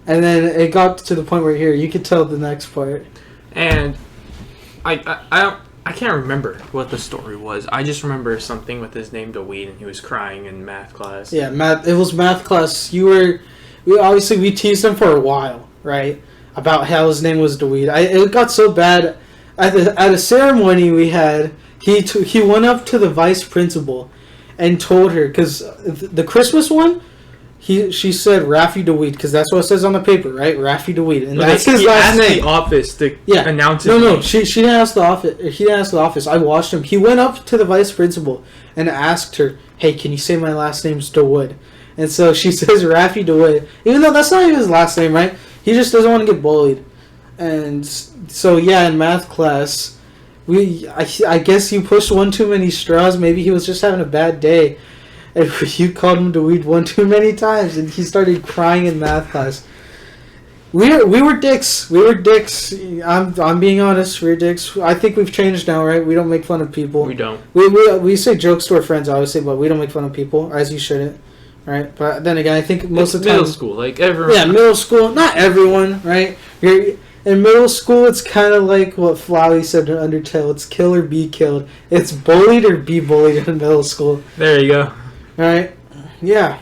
And then it got to the point where here, you could tell the next part. And I can't remember what the story was. I just remember something with his name Dawid, and he was crying in math class. Yeah, it was math class. We teased him for a while, right? About how his name was Dawid. It got so bad at a ceremony we had. He went up to the vice principal and told her, because the Christmas one, she said Raffi Dawid, because that's what it says on the paper, right? Raffi Dawid, and that's his last name. The office to announce it. No, she didn't ask the office. He didn't ask the office. I watched him. He went up to the vice principal and asked her, "Hey, can you say my last name's Dawid?" And so she says Raffi Dawid, even though that's not even his last name, right? He just doesn't want to get bullied. And so yeah, in math class, I guess you pushed one too many straws. Maybe he was just having a bad day. And you called him Dawid one too many times, and he started crying in math class. We were dicks. We were dicks. I'm being honest. We're dicks. I think we've changed now, right? We don't make fun of people. We don't. We say jokes to our friends, obviously, but we don't make fun of people, as you shouldn't, right? But then again, I think most of the time, middle school, like everyone. Yeah, middle school. Not everyone, right? In middle school, it's kind of like what Flowey said in Undertale. It's kill or be killed. It's bullied or be bullied in middle school. There you go. Alright, yeah.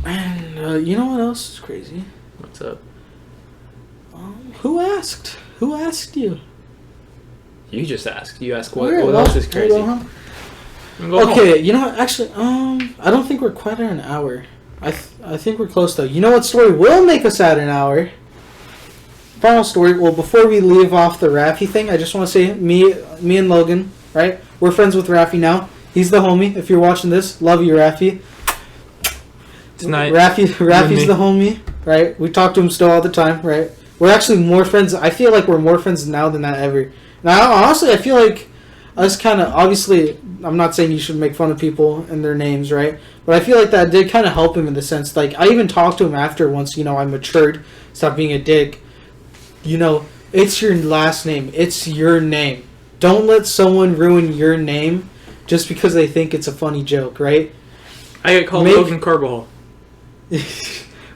And you know what else is crazy? What's up? Who asked? Who asked you? You just asked. You asked what else is crazy. Okay, you know what? Actually, I don't think we're quite at an hour. I think we're close though. You know what story will make us at an hour? Final story. Well, before we leave off the Raffi thing, I just want to say me and Logan, right? We're friends with Raffi now. He's the homie. If you're watching this, love you, Raffi. Tonight, Raffi's the homie, right? We talk to him still all the time, right? We're actually more friends. I feel like we're more friends now than that ever. Now, honestly, I feel like us kind of, obviously, I'm not saying you should make fun of people and their names, right? But I feel like that did kind of help him in the sense, like, I even talked to him after once, you know, I matured, stopped being a dick. You know, it's your last name. It's your name. Don't let someone ruin your name just because they think it's a funny joke, right? I get called Logan Carbajal.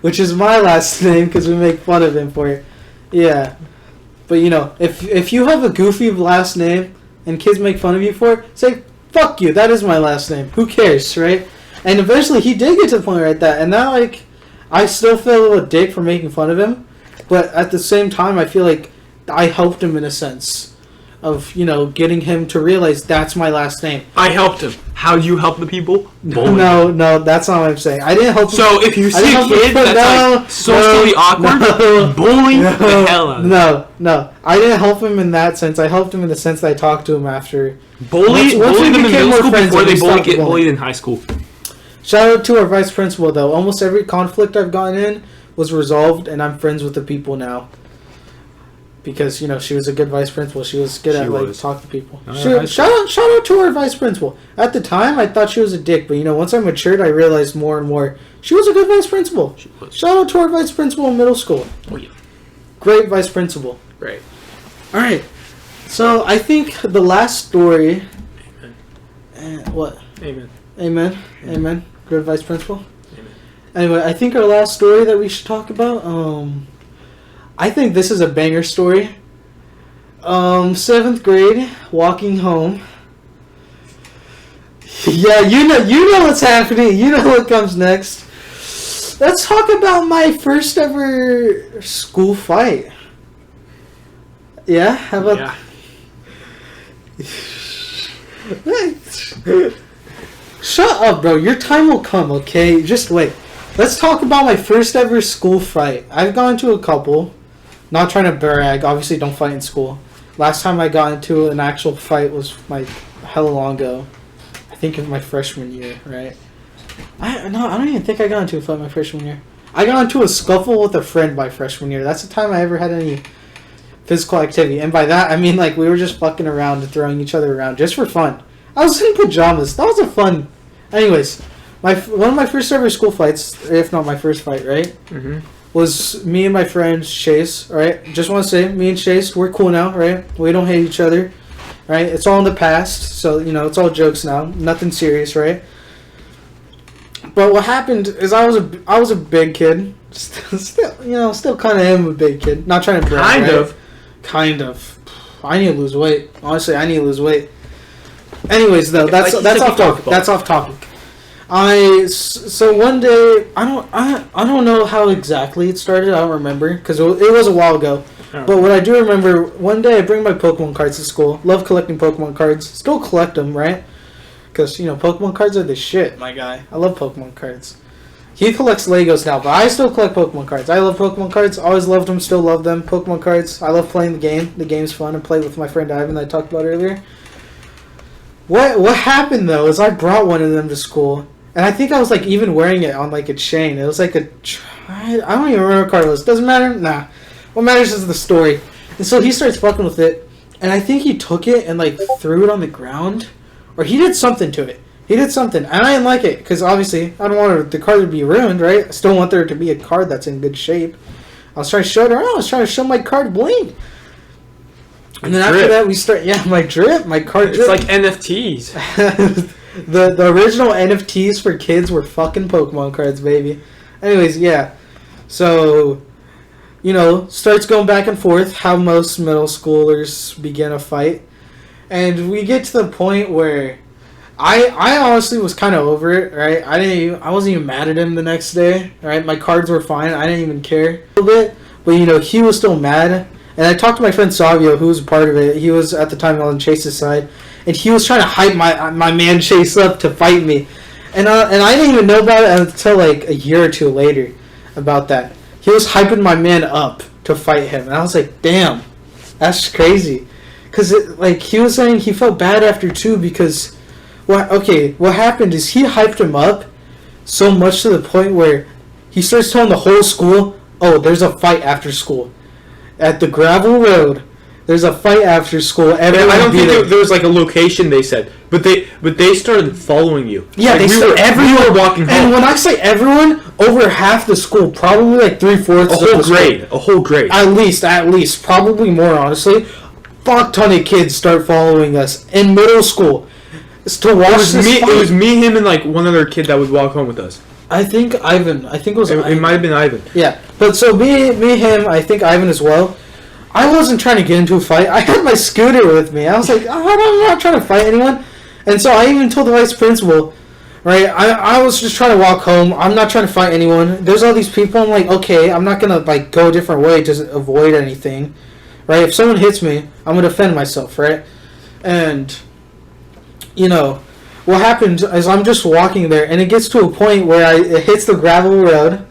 Which is my last name because we make fun of him for it. Yeah. But, you know, if you have a goofy last name and kids make fun of you for it, say, fuck you, that is my last name. Who cares, right? And eventually he did get to the point right that. And now, like, I still feel a little dick for making fun of him. But at the same time, I feel like I helped him in a sense of, you know, getting him to realize that's my last name. I helped him. How do you help the people? No, that's not what I'm saying. I didn't help him. So if you see a kid that's like socially awkward, bully the hell out of him. No. I didn't help him in that sense. I helped him in the sense that I talked to him after. Bully them in middle school before they get bullied in high school. Shout out to our vice principal, though. Almost every conflict I've gotten in was resolved, and I'm friends with the people now. because she was a good vice principal. She was good at talking to people. Shout out to our vice principal. At the time, I thought she was a dick, but once I matured, I realized more and more she was a good vice principal. Shout out to our vice principal in middle school. Oh yeah, great vice principal. Right. All right. So I think the last story. Amen. What? Amen. Amen. Amen. Good vice principal. Amen. Anyway, I think our last story that we should talk about. I think this is a banger story. 7th grade, walking home. Yeah, you know what's happening. You know what comes next. Let's talk about my first ever school fight. Yeah, how about? Yeah. Shut up, bro. Your time will come. Okay, just wait. Let's talk about my first ever school fight. I've gone to a couple. Not trying to brag. Obviously, don't fight in school. Last time I got into an actual fight was hella long ago. I think in my freshman year, right? I don't even think I got into a fight my freshman year. I got into a scuffle with a friend my freshman year. That's the time I ever had any physical activity. And by that, I mean we were just fucking around and throwing each other around just for fun. I was in pajamas. That was a fun... Anyways, one of my first ever school fights, if not my first fight, right? Mm-hmm. Was me and my friend Chase, right? Just want to say, me and Chase, we're cool now, right? We don't hate each other, right? It's all in the past, so, it's all jokes now. Nothing serious, right? But what happened is I was a big kid. Still kind of am a big kid. Not trying to brag, Kind of. I need to lose weight. Honestly, I need to lose weight. Anyways, though, that's off topic. That's off topic. So one day I don't know how exactly it started. I don't remember because it was a while ago. But what I do remember, one day I bring my Pokemon cards to school. Love collecting Pokemon cards. Still collect them, right? Because Pokemon cards are the shit, my guy. I love Pokemon cards. He collects Legos now, but I still collect Pokemon cards. I love Pokemon cards. Always loved them. Still love them. Pokemon cards. I love playing the game. The game's fun. I played with my friend Ivan that I talked about earlier. What happened though is I brought one of them to school. And I think I was even wearing it on a chain. It was I don't even remember Carlos. Doesn't matter? Nah. What matters is the story. And so he starts fucking with it. And I think he took it and threw it on the ground. Or he did something to it. He did something. And I didn't like it. Because obviously I don't want the card to be ruined, right? I still want there to be a card that's in good shape. I was trying to show it around. I was trying to show my card bling. And then after that we start... Yeah, my card drip. It's like NFTs. The original NFTs for kids were fucking Pokemon cards, baby. Anyways, yeah. So, starts going back and forth how most middle schoolers begin a fight. And we get to the point where I honestly was kind of over it, right? I wasn't even mad at him the next day, right? My cards were fine. I didn't even care a little bit. But, he was still mad. And I talked to my friend Savio, who was a part of it. He was, at the time, on Chase's side. And he was trying to hype my man Chase up to fight me. And I didn't even know about it until a year or two later about that. He was hyping my man up to fight him. And I was like, damn, that's crazy. Because he was saying he felt bad after too because... what happened is he hyped him up so much to the point where he starts telling the whole school, oh, there's a fight after school. At the gravel road, there's a fight after school. I don't think there was a location they said, but they started following you. Yeah, everyone were walking home. And when I say everyone, over half the school, probably 3/4. A whole grade. At least, probably more honestly. Fuck ton of kids start following us in middle school. To watch it was me, him, and one other kid that would walk home with us. I think Ivan. I think it was. It might have been Ivan. Yeah, but so me, him. I think Ivan as well. I wasn't trying to get into a fight. I had my scooter with me. I was like, I'm not trying to fight anyone. And so I even told the vice principal, right? I was just trying to walk home. I'm not trying to fight anyone. There's all these people. I'm like, okay, I'm not gonna go a different way to avoid anything, right? If someone hits me, I'm gonna defend myself, right? And what happened is I'm just walking there, and it gets to a point where it hits the gravel road,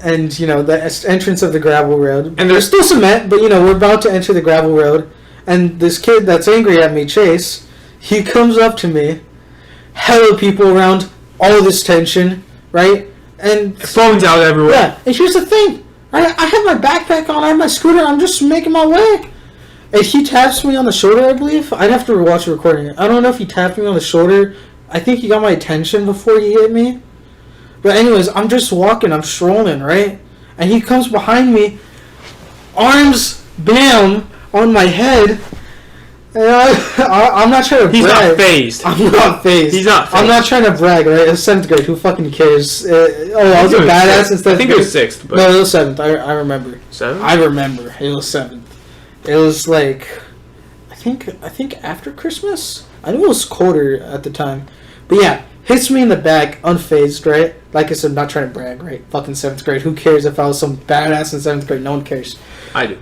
and the entrance of the gravel road. And there's still cement, but we're about to enter the gravel road, and this kid that's angry at me, Chase, he comes up to me, hella people around, all this tension, right? And phones out everywhere. Yeah, and here's the thing. I have my backpack on, I have my scooter, I'm just making my way. And he taps me on the shoulder, I believe. I'd have to watch the recording. I don't know if he tapped me on the shoulder. I think he got my attention before he hit me. But anyways, I'm just walking, I'm strolling, right? And he comes behind me, arms, bam, on my head. And I'm not trying to brag. He's not phased. I'm not phased. He's not phased. I'm not trying to brag, right? It was 7th grade. Who fucking cares? I was a badass instead. I think it was 6th. But no, it was 7th. I remember. 7th? I remember. It was 7th. It was like, I think after Christmas? I knew it was colder at the time. But yeah, hits me in the back, unfazed, right? Like I said, I'm not trying to brag, right? Fucking 7th grade. Who cares if I was some badass in 7th grade? No one cares. I do.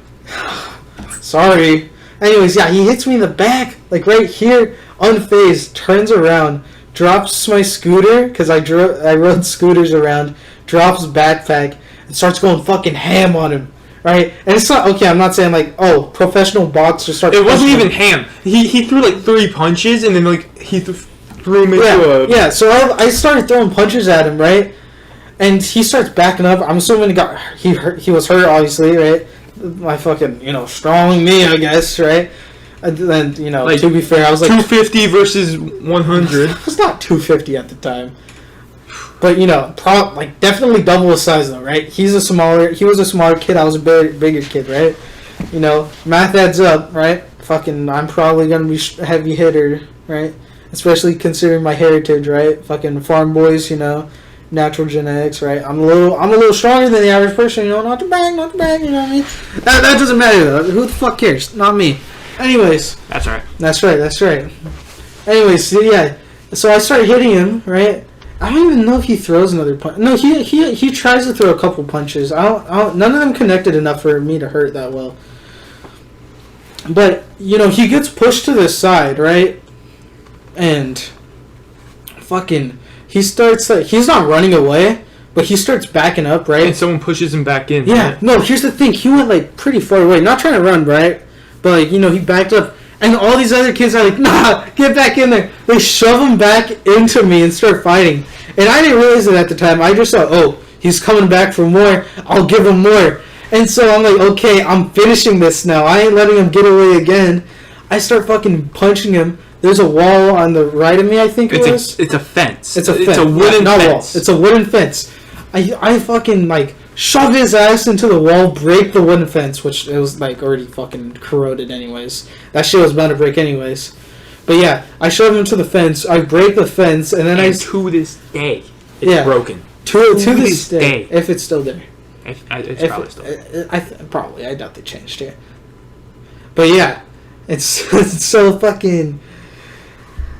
Sorry. Anyways, yeah, he hits me in the back, like right here, unfazed, turns around, drops my scooter, because I rode scooters around, drops backpack, and starts going fucking ham on him, right? And it's not, okay, I'm not saying like, oh, professional boxers start. It wasn't even ham. He threw like 3 punches, and then like he threw him into a... Yeah, so I started throwing punches at him, right? And he starts backing up. I'm assuming he was hurt, obviously, right? My fucking, strong me, I guess, right? And then, like, to be fair, I was like 250 versus 100. I was not 250 at the time, but definitely double his size though, right? He was a smaller kid. I was a bigger kid, right? Math adds up, right? Fucking, I'm probably gonna be heavy hitter, right? Especially considering my heritage, right? Fucking farm boys, natural genetics, right? I'm a little stronger than the average person, not to bang, you know what I mean? That doesn't matter though. Who the fuck cares? Not me. Anyways. That's right. That's right. Anyways, yeah. So I started hitting him, right? I don't even know if he throws another punch. No, he tries to throw a couple punches. None of them connected enough for me to hurt that well. But, he gets pushed to the side, right? And fucking... He starts, he's not running away, but he starts backing up, right? And someone pushes him back in. Yeah, right? no, here's the thing. He went, pretty far away. Not trying to run, right? But, he backed up. And all these other kids are like, nah, get back in there. They shove him back into me and start fighting. And I didn't realize it at the time. I just thought, oh, he's coming back for more. I'll give him more. And so I'm like, okay, I'm finishing this now. I ain't letting him get away again. I start fucking punching him. There's a wall on the right of me, I think it was. It's a fence. It's a fence. It's a wooden not fence. Wall. It's a wooden fence. I fucking, shove his ass into the wall, break the wooden fence, which it was, already fucking corroded anyways. That shit was bound to break anyways. But yeah, I shove him to the fence, I break the fence, and then to this day, it's broken. To this day. If it's still there. It's probably still there. Probably. I doubt they changed it. But yeah, it's so fucking...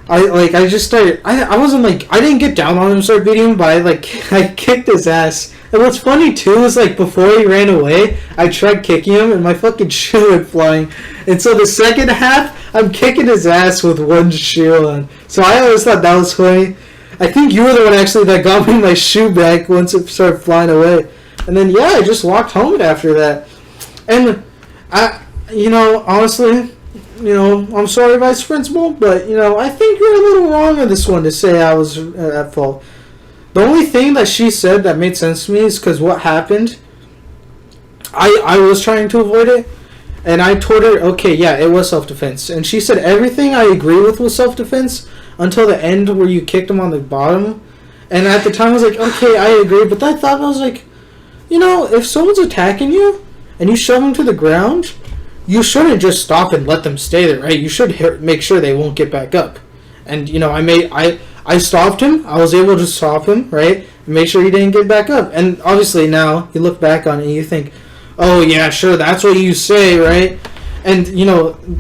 I just started... I wasn't, I didn't get down on him and start beating him, but I kicked his ass. And what's funny, too, is, before he ran away, I tried kicking him, and my fucking shoe went flying. And so the second half, I'm kicking his ass with one shoe on. So I always thought that was funny. I think you were the one, actually, that got me my shoe back once it started flying away. And then, yeah, I just walked home after that. And, honestly... I'm sorry, Vice Principal, but, I think you're a little wrong on this one to say I was at fault. The only thing that she said that made sense to me is because what happened, I was trying to avoid it, and I told her, okay, yeah, it was self-defense. And she said everything I agree with was self-defense until the end where you kicked him on the bottom. And at the time I was like, okay, I agree, but I thought, I was like, if someone's attacking you and you shove them to the ground... You shouldn't just stop and let them stay there, right? You should make sure they won't get back up. And, I stopped him. I was able to stop him, right? And make sure he didn't get back up. And obviously now, you look back on it and you think, oh, yeah, sure, that's what you say, right? And,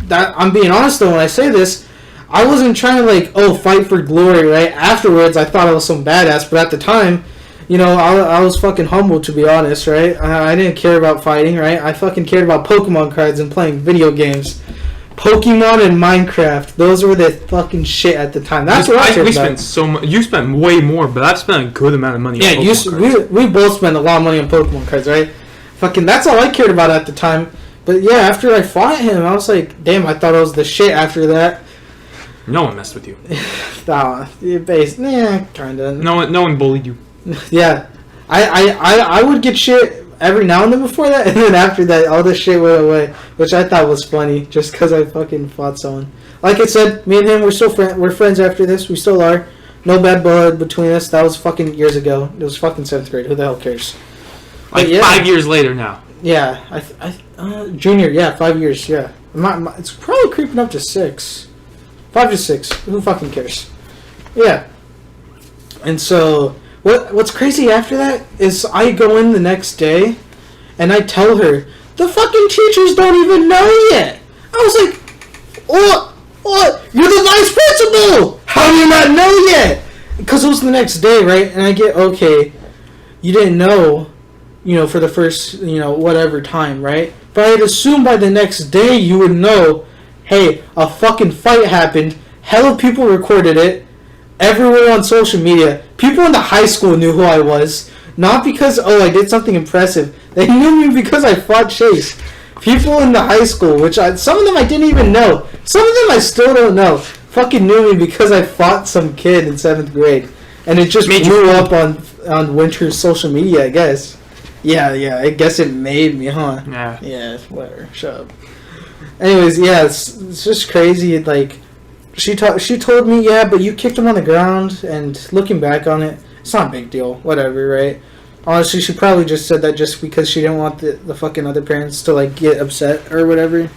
that I'm being honest, though, when I say this, I wasn't trying to, fight for glory, right? Afterwards, I thought I was some badass, but at the time... I was fucking humble, to be honest, right? I didn't care about fighting, right? I fucking cared about Pokemon cards and playing video games. Pokemon and Minecraft, those were the fucking shit at the time. That's what I cared about. You spent way more, but I've spent a good amount of money on Pokemon cards. We both spent a lot of money on Pokemon cards, right? Fucking, that's all I cared about at the time. But yeah, after I fought him, I was like, damn, I thought I was the shit after that. No one messed with you. Kinda. No one bullied you. Yeah, I would get shit every now and then before that, and then after that, all this shit went away, which I thought was funny, just because I fucking fought someone. Like I said, me and him, we're friends after this. We still are. No bad blood between us. That was fucking years ago. It was fucking 7th grade. Who the hell cares? Like 5 years later now. Yeah, junior. Yeah, 5 years. Yeah, it's probably creeping up to 6, 5 to 6. Who fucking cares? Yeah. And so, what's crazy after that is I go in the next day, and I tell her the fucking teachers don't even know yet. I was like, what? You're the vice principal! How do you not know yet? Because it was the next day, right? And I get, okay, you didn't know, for the first, whatever time, right? But I'd assume by the next day you would know, hey, a fucking fight happened, hella people recorded it, everywhere on social media. People in the high school knew who I was. Not because, I did something impressive. They knew me because I fought Chase. People in the high school, some of them I didn't even know. Some of them I still don't know. Fucking knew me because I fought some kid in 7th grade. And it just blew up on Winter's social media, I guess. Yeah, I guess it made me, huh? Yeah. Yeah, whatever. Shut up. Anyways, yeah, it's just crazy. Like, she told me, yeah, but you kicked him on the ground, and looking back on it, it's not a big deal. Whatever, right? Honestly, she probably just said that just because she didn't want the fucking other parents to, like, get upset or whatever.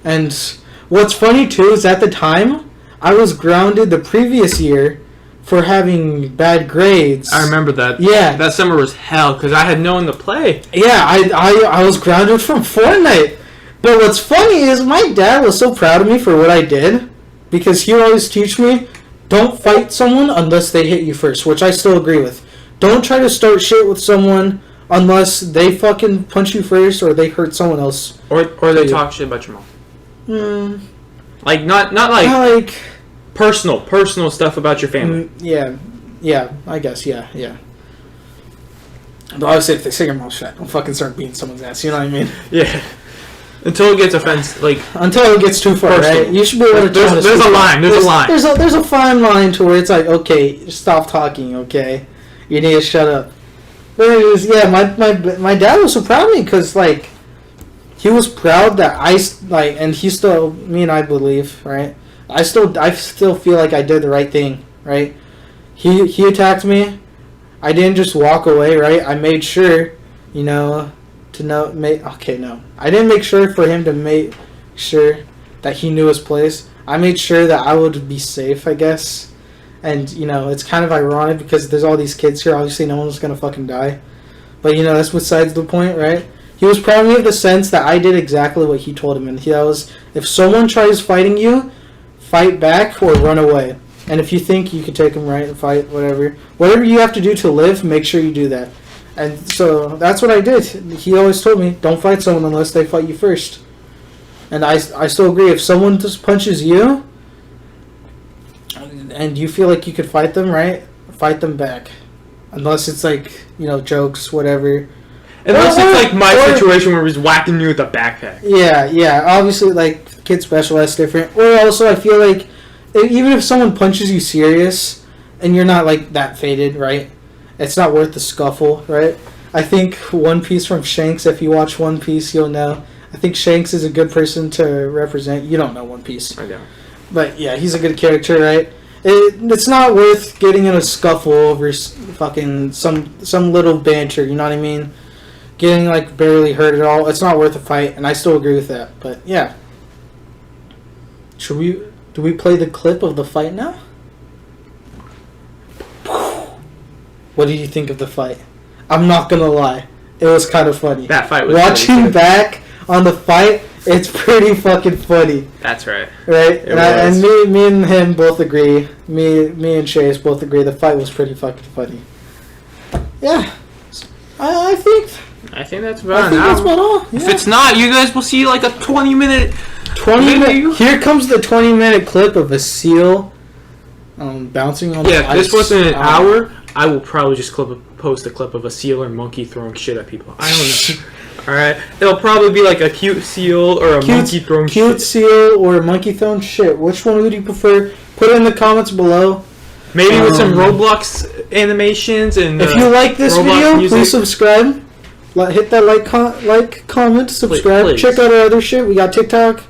And what's funny, too, is at the time, I was grounded the previous year for having bad grades. I remember that. Yeah. That summer was hell, because I had no one to play. Yeah, I was grounded from Fortnite. But what's funny is my dad was so proud of me for what I did, because he would always teach me, don't fight someone unless they hit you first, which I still agree with. Don't try to start shit with someone unless they fucking punch you first or they hurt someone else. Or they talk shit about your mom. Like, not like personal stuff about your family. Yeah, I guess, yeah. But obviously if they say your mom's fat, don't fucking start beating someone's ass, you know what I mean? Yeah. Until it gets offensive, like... Until it gets too far, personal. Right? You should be able to... There's a line, there's a line. There's a fine line to where it's like, okay, stop talking, okay? You need to shut up. But anyways, yeah, my dad was so proud of me because, like, he was proud that and he still, me and I believe, right? I still feel like I did the right thing, right? He attacked me. I didn't just walk away, right? I made sure, I didn't make sure for him to make sure that he knew his place. I made sure that I would be safe, I guess. And, it's kind of ironic because there's all these kids here. Obviously, no one's going to fucking die. But, that's besides the point, right? He was proud of me in the sense that I did exactly what he told him. And that was, if someone tries fighting you, fight back or run away. And if you think you can take them, right, and fight, whatever. Whatever you have to do to live, make sure you do that. And so that's what I did. He always told me, don't fight someone unless they fight you first. And I still agree. If someone just punches you, and you feel like you could fight them, right? Fight them back. Unless it's like, jokes, whatever. Unless it's like my situation where he's whacking you with a backpack. Yeah. Obviously, like, kid special, that's different. Or also, I feel like, even if someone punches you serious, and you're not, like, that faded, right? It's not worth the scuffle, right? I think One Piece from Shanks, if you watch One Piece, you'll know. I think Shanks is a good person to represent. You don't know One Piece. I don't. But, yeah, he's a good character, right? It's not worth getting in a scuffle over fucking some little banter, you know what I mean? Getting, like, barely hurt at all. It's not worth a fight, and I still agree with that. But, yeah. Do we play the clip of the fight now? What did you think of the fight? I'm not gonna lie. It was kind of funny. That fight was watching back on the fight, it's pretty fucking funny. That's right. Right? And me and him both agree. Me and Chase both agree the fight was pretty fucking funny. Yeah. I think that's about all. Yeah. If it's not, you guys will see like a 20-minute... 20-minute... Here comes the 20-minute clip of a seal bouncing on the ice. Yeah, if this wasn't an hour, I will probably just post a clip of a seal or monkey throwing shit at people. I don't know. Alright? It'll probably be like a cute seal or a monkey throwing shit. Cute seal or a monkey throwing shit. Which one would you prefer? Put it in the comments below. Maybe with some Roblox animations and... if you like this video, please subscribe. hit that comment, subscribe. Please. Check out our other shit. We got TikTok,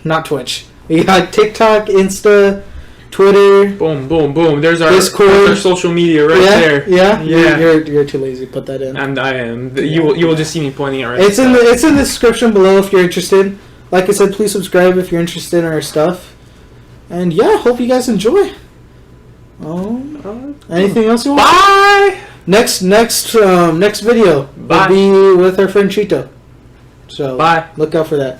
not Twitch. We got TikTok, Insta, Twitter. Boom, boom, boom. There's our social media right there. Yeah. Yeah. You're too lazy to put that in. And I am. You will just see me pointing at right. It's in the description below if you're interested. Like I said, please subscribe if you're interested in our stuff. And yeah, hope you guys enjoy. Anything else you want? Bye. Next video will be with our friend Chito. So bye. Look out for that.